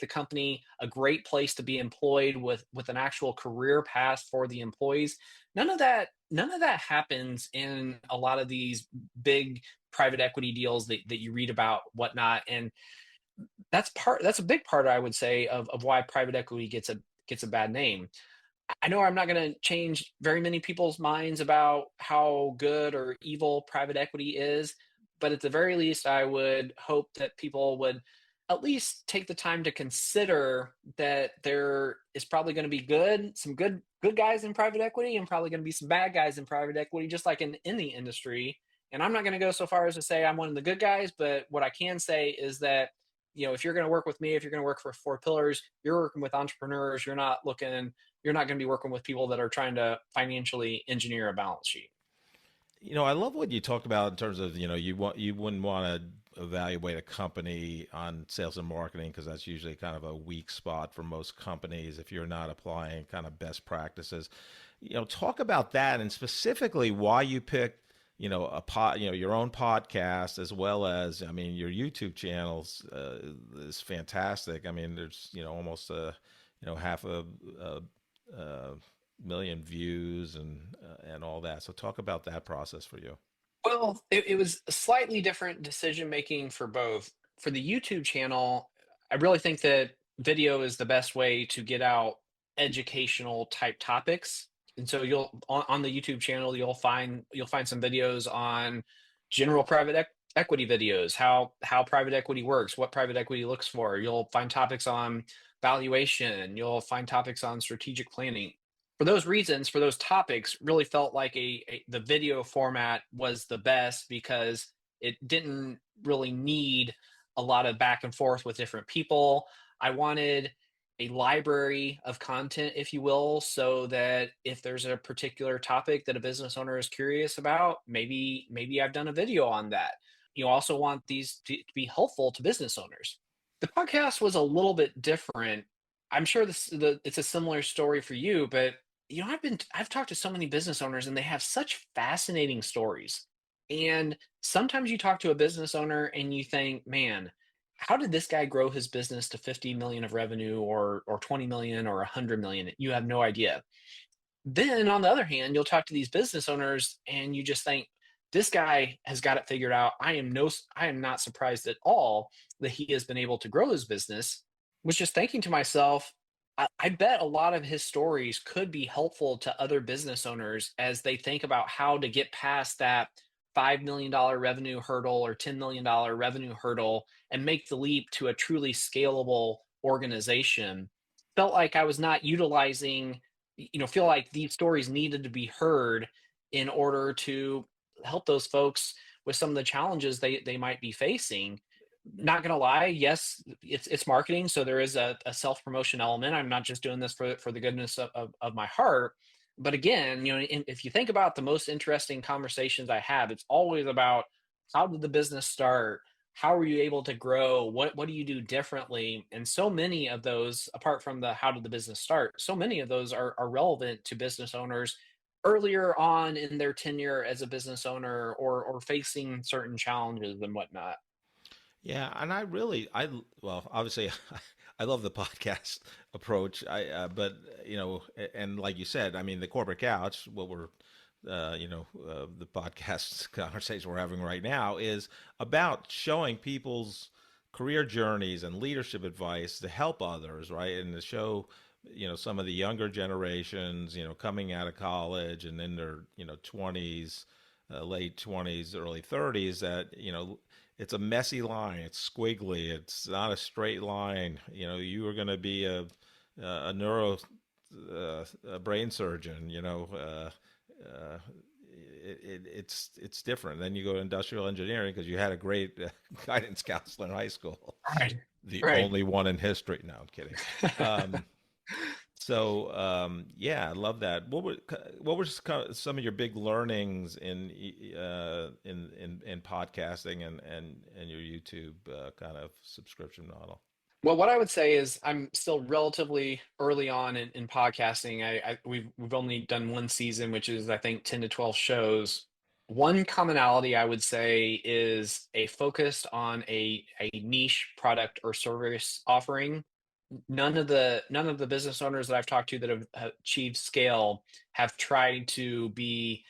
company a great place to be employed, with an actual career path for the employees. None of that happens in a lot of these big private equity deals that you read about, whatnot. And that's a big part, I would say, of why private equity gets a bad name. I know I'm not going to change very many people's minds about how good or evil private equity is, but at the very least, I would hope that people would at least take the time to consider that there is probably going to be some good guys in private equity, and probably going to be some bad guys in private equity, just like in the industry. And I'm not going to go so far as to say I'm one of the good guys, but what I can say is that, if you're going to work with me, if you're going to work for Four Pillars, you're working with entrepreneurs. You're not going to be working with people that are trying to financially engineer a balance sheet. I love what you talked about in terms of, you wouldn't want to evaluate a company on sales and marketing, because that's usually kind of a weak spot for most companies if you're not applying kind of best practices. Talk about that, and specifically why you picked, your own podcast, as well as, your YouTube channels is fantastic. There's, almost half a million views and all that. So talk about that process for you. Well, Well, it was a slightly different decision making for both. For the YouTube channel, I really think that video is the best way to get out educational type topics. And so you'll on the YouTube channel, you'll find some videos on general equity videos, how private equity works, what private equity looks for. You'll find topics on valuation, you'll find topics on strategic planning. For those reasons, for those topics, really felt like the video format was the best because it didn't really need a lot of back and forth with different people. I wanted a library of content, if you will, so that if there's a particular topic that a business owner is curious about, maybe I've done a video on that. You also want these to be helpful to business owners. The podcast was a little bit different. I'm sure it's a similar story for you, but I've talked to so many business owners and they have such fascinating stories. And sometimes you talk to a business owner and you think, man, how did this guy grow his business to 50 million of revenue or 20 million or 100 million? You have no idea. Then on the other hand, you'll talk to these business owners and you just think, this guy has got it figured out. I am not surprised at all that he has been able to grow his business. Was just thinking to myself, I bet a lot of his stories could be helpful to other business owners as they think about how to get past that $5 million revenue hurdle or $10 million revenue hurdle and make the leap to a truly scalable organization. Felt like I was not utilizing, feel like these stories needed to be heard in order to help those folks with some of the challenges they might be facing. Not gonna lie, yes, it's marketing, so there is a self-promotion element. I'm not just doing this for the goodness of my heart. But again, if you think about the most interesting conversations I have, it's always about how did the business start? How were you able to grow? What do you do differently? And so many of those, apart from the how did the business start, so many of those are relevant to business owners earlier on in their tenure as a business owner or facing certain challenges and whatnot. Yeah, and well, obviously, I love the podcast approach. But and like you said, I mean, the corporate couch, what we're, the podcast conversation we're having right now is about showing people's career journeys and leadership advice to help others, right? And to show, some of the younger generations, coming out of college and in their, 20s, late 20s, early 30s, that, it's a messy line. It's squiggly. It's not a straight line. You are going to be a neuro a brain surgeon. It's different. Then you go to industrial engineering because you had a great guidance counselor in high school. Right. The Right. only one in history. No, I'm kidding. Um, yeah, I love that. What were some of your big learnings in podcasting and your YouTube kind of subscription model? Well, what I would say is I'm still relatively early on in podcasting. We've only done one season, which is I think 10 to 12 shows. One commonality I would say is a focus on a niche product or service offering. None of the business owners that I've talked to that have achieved scale have tried to be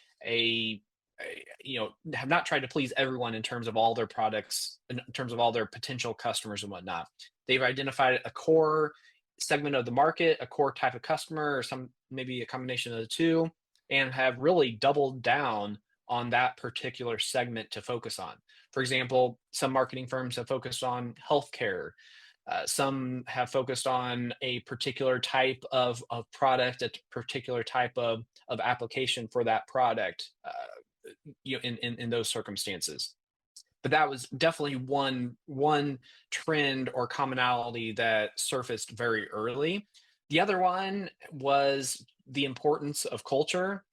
have not tried to please everyone in terms of all their products, in terms of all their potential customers and whatnot. They've identified a core segment of the market, a core type of customer, or maybe a combination of the two, and have really doubled down on that particular segment to focus on. For example, some marketing firms have focused on healthcare. Some have focused on a particular type of product, a particular type of application for that product. In those circumstances. But that was definitely one trend or commonality that surfaced very early. The other one was the importance of culture.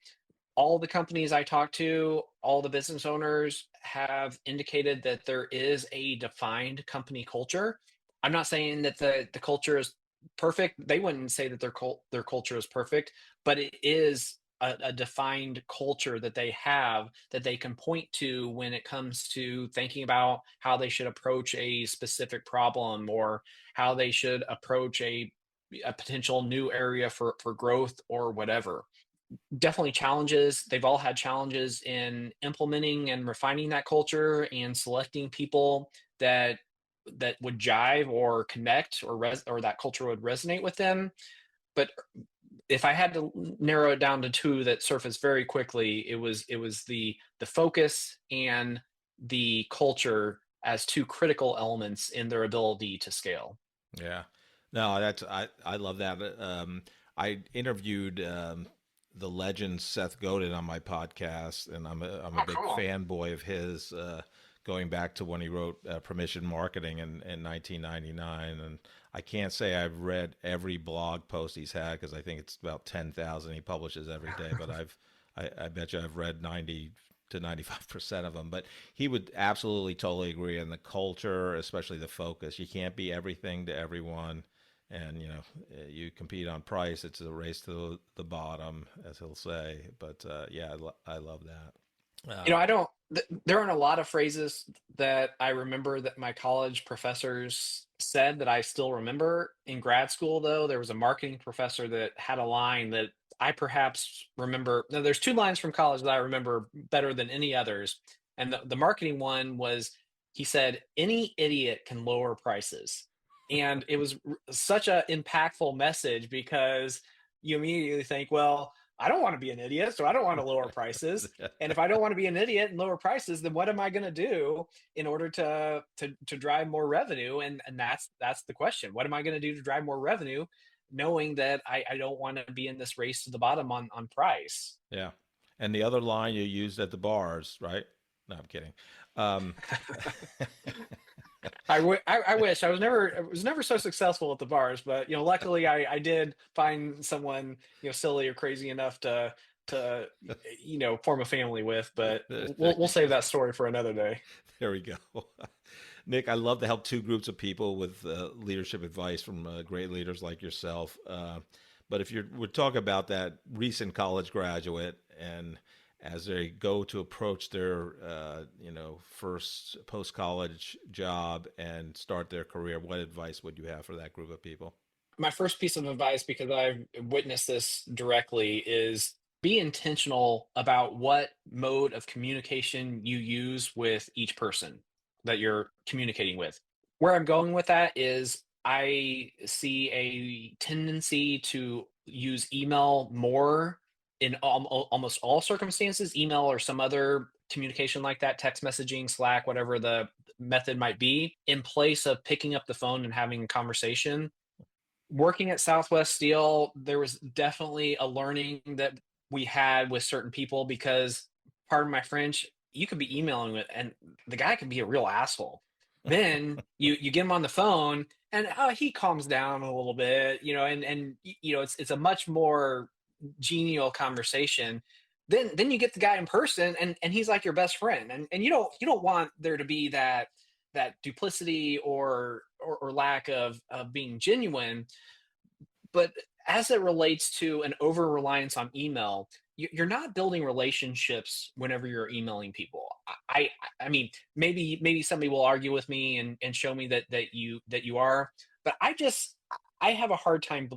All the companies I talked to, all the business owners have indicated that there is a defined company culture. I'm not saying that the culture is perfect. They wouldn't say that their culture is perfect, but it is a defined culture that they have that they can point to when it comes to thinking about how they should approach a specific problem or how they should approach a potential new area for growth or whatever. definitely challenges. They've all had challenges in implementing and refining that culture and selecting people that would jive or connect or that culture would resonate with them. But if I had to narrow it down to two that surfaced very quickly, it was the focus and the culture as two critical elements in their ability to scale. Yeah. No, I love that. I interviewed the legend Seth Godin on my podcast, and I'm a Oh, big cool. fanboy of his. Going back to when he wrote Permission Marketing in 1999, and I can't say I've read every blog post he's had because I think it's about 10,000 he publishes every day. But I bet you I've read 90 to 95% of them. But he would absolutely totally agree on the culture, especially the focus. You can't be everything to everyone, and you compete on price. It's a race to the bottom, as he'll say. But yeah, I love that. I don't, there aren't a lot of phrases that I remember that my college professors said that I still remember. In grad school, though, there was a marketing professor that had a line that I perhaps remember. Now, there's two lines from college that I remember better than any others. And the marketing one was, he said, any idiot can lower prices. And it was such an impactful message because you immediately think, well, I don't want to be an idiot, so I don't want to lower prices. And if I don't want to be an idiot and lower prices, then what am I going to do in order to drive more revenue? And that's the question. What am I going to do to drive more revenue, knowing that I don't want to be in this race to the bottom on price? Yeah. And the other line you used at the bars, right? No, I'm kidding. Um, I wish I was never so successful at the bars, but luckily I did find someone silly or crazy enough to form a family with. But we'll save that story for another day. there we go. Nick, I love to help two groups of people with leadership advice from great leaders like yourself. But if we're talking about that recent college graduate, and as they go to approach their, first post-college job and start their career, what advice would you have for that group of people? My first piece of advice, because I've witnessed this directly, is be intentional about what mode of communication you use with each person that you're communicating with. Where I'm going with that is I see a tendency to use email more in almost all circumstances, email or some other communication like that, text messaging, Slack, whatever the method might be, in place of picking up the phone and having a conversation. Working at Southwest Steel, there was definitely a learning that we had with certain people because, pardon my French, you could be emailing with, and the guy could be a real asshole. Then you get him on the phone, and he calms down a little bit, and it's a much more genial conversation. Then you get the guy in person, and he's like your best friend, and you don't want there to be that duplicity or lack of being genuine. But as it relates to an over reliance on email, you're not building relationships whenever you're emailing people. I mean, maybe somebody will argue with me and show me that you are, but I have a hard time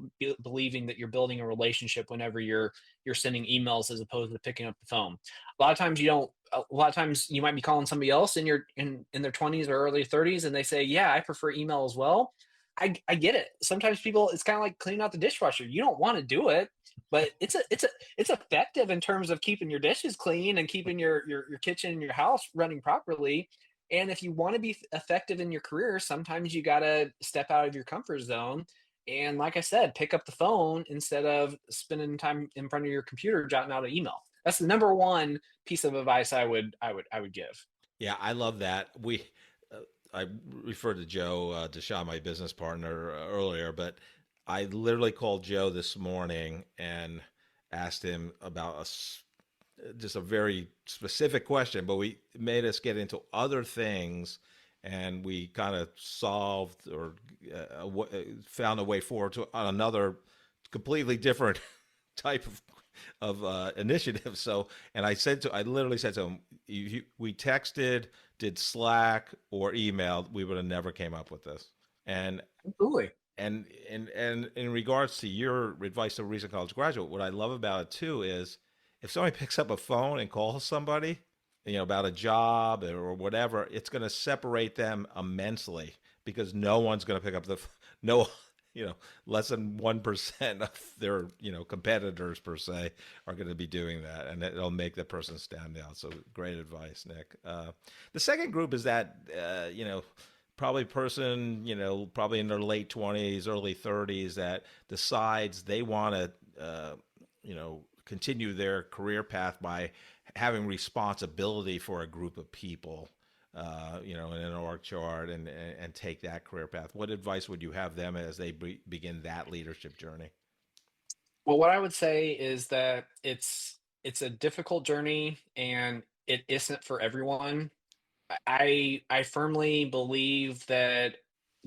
believing that you're building a relationship whenever you're sending emails as opposed to picking up the phone. A lot of times you don't. A lot of times you might be calling somebody else in their 20s or early 30s, and they say, "Yeah, I prefer email as well." I get it. Sometimes people, it's kind of like cleaning out the dishwasher. You don't want to do it, but it's effective in terms of keeping your dishes clean and keeping your kitchen and your house running properly. And if you want to be effective in your career, sometimes you got to step out of your comfort zone. And like I said, pick up the phone instead of spending time in front of your computer jotting out an email. That's the number one piece of advice I would give. Yeah, I love that. I referred to Joe Deshawn, my business partner, earlier, but I literally called Joe this morning and asked him about just a very specific question, but we made us get into other things, and we kind of solved or found a way forward to another completely different type of initiative. So, and I literally said to him, we texted, did Slack or emailed, we would have never came up with this. And Absolutely. and in regards to your advice to a recent college graduate, what I love about it too is if somebody picks up a phone and calls somebody, about a job or whatever, it's going to separate them immensely because no one's going to pick up no, less than 1% of their, competitors per se are going to be doing that, and it'll make the person stand out. So great advice, Nick. The second group is that, probably person, probably in their late 20s, early 30s that decides they want to, continue their career path by having responsibility for a group of people, in an org chart and take that career path. What advice would you have them as they begin that leadership journey? Well, what I would say is that it's a difficult journey and it isn't for everyone. I firmly believe that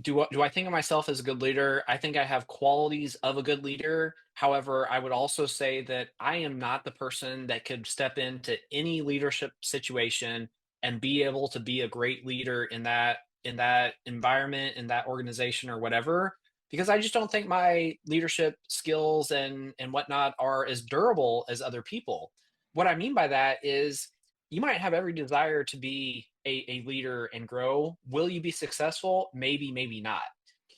do I think of myself as a good leader? I think I have qualities of a good leader. However, I would also say that I am not the person that could step into any leadership situation and be able to be a great leader in that environment, in that organization or whatever, because I just don't think my leadership skills and whatnot are as durable as other people. What I mean by that is you might have every desire to be a leader and grow. Will you be successful? Maybe, maybe not.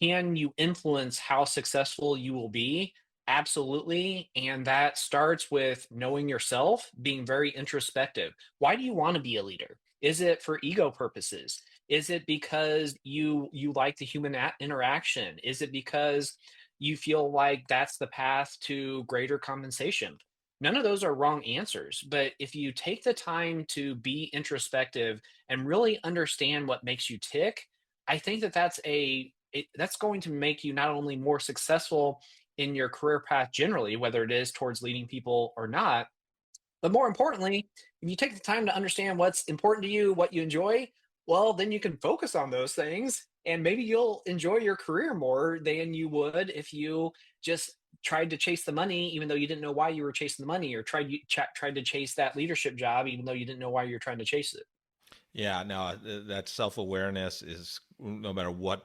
Can you influence how successful you will be? Absolutely. And that starts with knowing yourself, being very introspective. Why do you want to be a leader? Is it for ego purposes? Is it because you like the human interaction? Is it because you feel like that's the path to greater compensation? None of those are wrong answers, but if you take the time to be introspective and really understand what makes you tick, I think that that's going to make you not only more successful in your career path generally, whether it is towards leading people or not, but more importantly, if you take the time to understand what's important to you, what you enjoy, well, then you can focus on those things and maybe you'll enjoy your career more than you would if you just tried to chase the money even though you didn't know why you were chasing the money, or tried to chase that leadership job even though you didn't know why you're trying to chase it. Yeah, no, that self-awareness is no matter what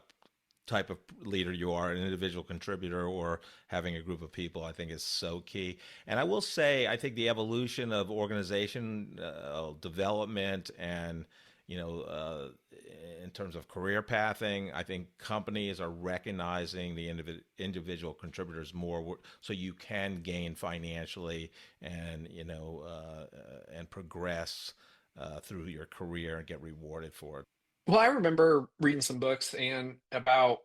type of leader you are, an individual contributor or having a group of people, I think is so key. And I will say, I think the evolution of organization development and, in terms of career pathing, I think companies are recognizing the individual contributors more, so you can gain financially and, and progress through your career and get rewarded for it. Well, I remember reading some books and about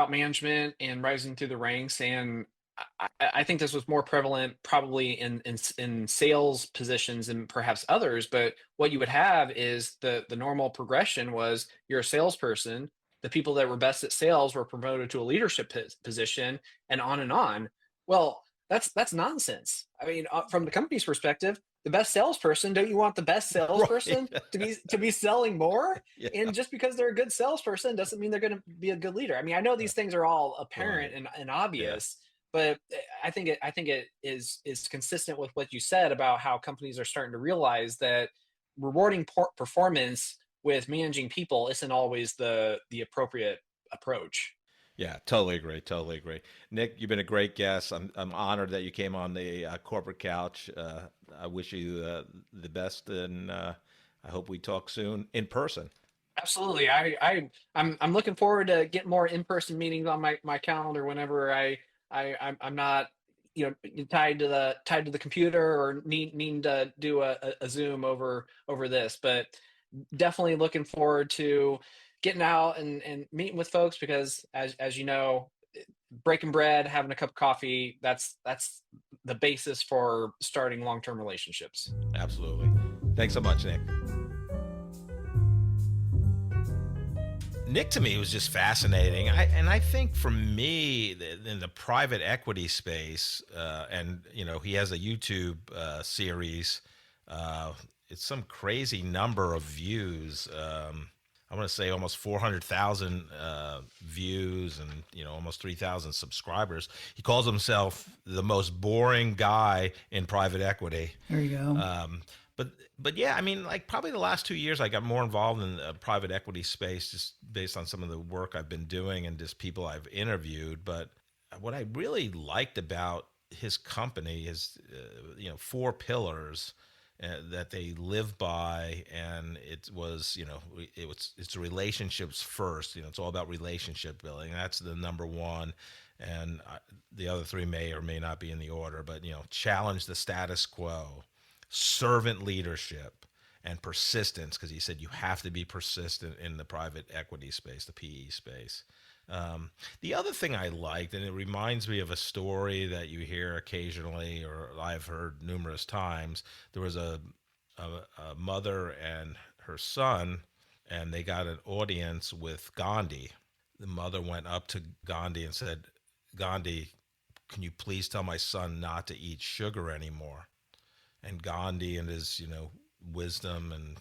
management and rising through the ranks, and I think this was more prevalent probably in sales positions and perhaps others. But what you would have is the normal progression was you're a salesperson. The people that were best at sales were promoted to a leadership position, and on and on. Well, that's nonsense. I mean, from the company's perspective, the best salesperson, don't you want the best Right. salesperson to be selling more? Yeah. And just because they're a good salesperson doesn't mean they're going to be a good leader. I mean, I know these things are all apparent Right. and Yeah. obvious, but I think it is consistent with what you said about how companies are starting to realize that rewarding performance with managing people isn't always the appropriate approach. Yeah, totally agree. Totally agree. Nick, you've been a great guest. I'm honored that you came on the corporate couch. I wish you the best, and I hope we talk soon in person. Absolutely. I'm looking forward to getting more in-person meetings on my calendar whenever I'm not, tied to the computer or needing to do a Zoom over this. But definitely looking forward to getting out and meeting with folks, because as you know, breaking bread, having a cup of coffee, that's the basis for starting long-term relationships. Absolutely. Thanks so much, Nick. Nick to me was just fascinating. I think for me in the private equity space, and he has a YouTube series. It's some crazy number of views. I want to say almost 400,000 views and almost 3,000 subscribers. He calls himself the most boring guy in private equity. There you go. but yeah, I mean, like probably the last 2 years, I got more involved in the private equity space just based on some of the work I've been doing and just people I've interviewed. But what I really liked about his company is, four pillars that they live by, and it's relationships first. It's all about relationship building. That's the number one, and the other three may or may not be in the order, but challenge the status quo, servant leadership, and persistence, because he said you have to be persistent in the private equity space, the PE space. The other thing I liked, and it reminds me of a story that you hear occasionally, or I've heard numerous times. There was a mother and her son, and they got an audience with Gandhi. The mother went up to Gandhi and said, "Gandhi, can you please tell my son not to eat sugar anymore?" And Gandhi, in his wisdom and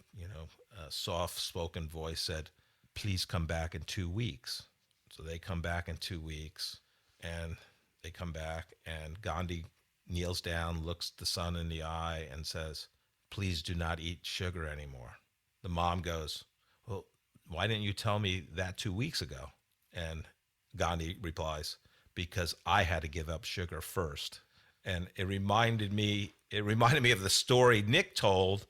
soft-spoken voice, said, "Please come back in 2 weeks." So they come back in 2 weeks, and they come back, and Gandhi kneels down, looks the son in the eye, and says, "Please do not eat sugar anymore." The mom goes, "Well, why didn't you tell me that 2 weeks ago?" And Gandhi replies, "Because I had to give up sugar first." And it reminded me of the story Nick told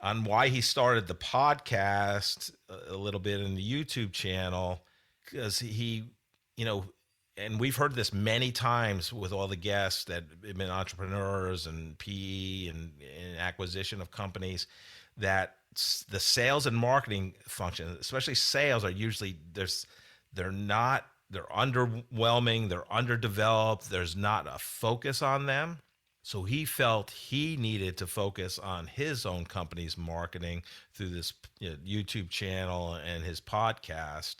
on why he started the podcast a little bit in the YouTube channel, because he, and we've heard this many times with all the guests that have been entrepreneurs and PE and acquisition of companies, that the sales and marketing function, especially sales, are usually they're underwhelming, they're underdeveloped, there's not a focus on them. So he felt he needed to focus on his own company's marketing through this YouTube channel and his podcast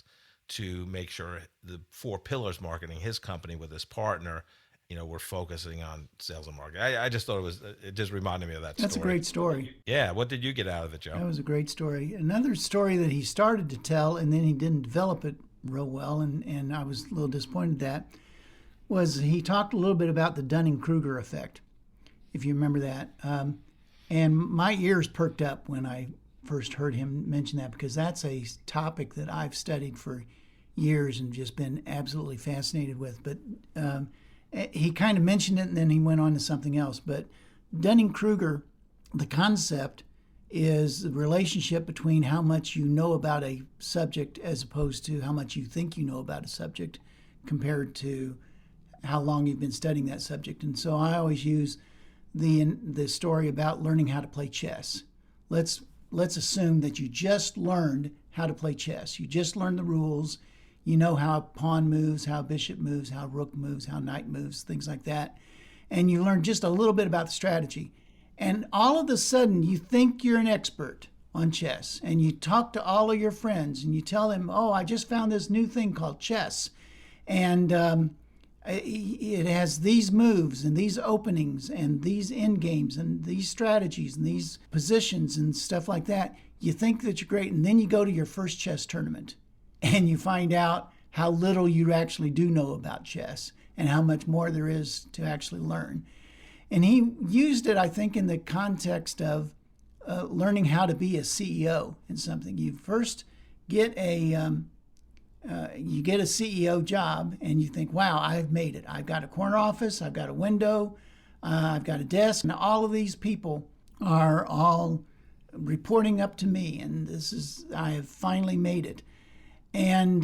to make sure the four pillars marketing his company with his partner, we're focusing on sales and marketing. I just thought it just reminded me of that story. That's a great story. Yeah. What did you get out of it, Joe? That was a great story. Another story that he started to tell and then he didn't develop it real well, and I was a little disappointed that, was he talked a little bit about the Dunning-Kruger effect, if you remember that. And my ears perked up when I first heard him mention that, because that's a topic that I've studied for years and just been absolutely fascinated with. But he kind of mentioned it and then he went on to something else. But Dunning-Kruger, the concept is the relationship between how much you know about a subject as opposed to how much you think you know about a subject compared to how long you've been studying that subject. And so I always use the story about learning how to play chess. Let's assume that you just learned how to play chess. You just learned the rules. You know how pawn moves, how bishop moves, how rook moves, how knight moves, things like that. And you learn just a little bit about the strategy. And all of a sudden, you think you're an expert on chess. And you talk to all of your friends and you tell them, "Oh, I just found this new thing called chess. And it has these moves and these openings and these end games and these strategies and these positions and stuff like that." You think that you're great. And then you go to your first chess tournament and you find out how little you actually do know about chess and how much more there is to actually learn. And he used it, I think, in the context of learning how to be a CEO in something. You first get a CEO job and you think, "Wow, I've made it. I've got a corner office, I've got a window, I've got a desk, and all of these people are all reporting up to me, and I have finally made it." And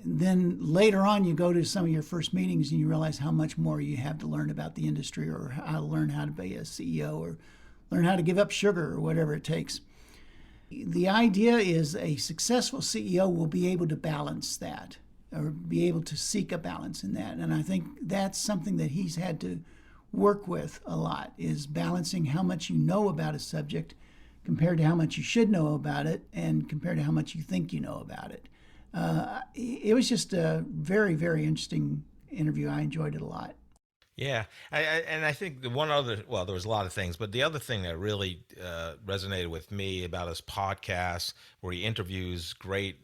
then later on, you go to some of your first meetings and you realize how much more you have to learn about the industry, or how to learn how to be a CEO, or learn how to give up sugar, or whatever it takes. The idea is a successful CEO will be able to balance that, or be able to seek a balance in that. And I think that's something that he's had to work with a lot, is balancing how much you know about a subject compared to how much you should know about it, and compared to how much you think you know about it. It was just a very, very interesting interview. I enjoyed it a lot. Yeah, and I think there was a lot of things, but the other thing that really resonated with me about his podcast, where he interviews great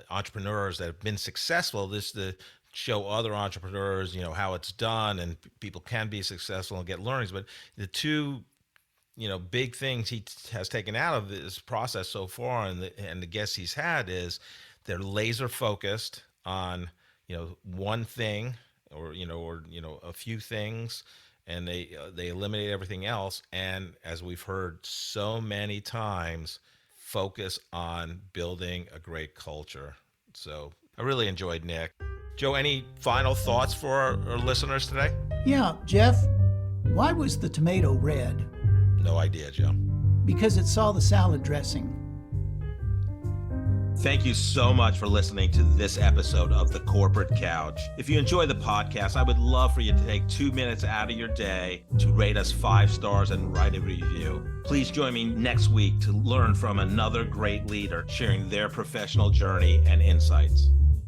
entrepreneurs that have been successful, this to show other entrepreneurs, how it's done, and people can be successful and get learnings. But the two big things he has taken out of this process so far, and the guests he's had is they're laser focused on one thing or a few things, and they eliminate everything else, and as we've heard so many times, focus on building a great culture. So I really enjoyed Nick. Joe, any final thoughts for our listeners today? Yeah, Jeff, why was the tomato red? No idea, Joe. Because it saw the salad dressing. Thank you so much for listening to this episode of The Corporate Couch. If you enjoy the podcast, I would love for you to take 2 minutes out of your day to rate us 5 stars and write a review. Please join me next week to learn from another great leader sharing their professional journey and insights.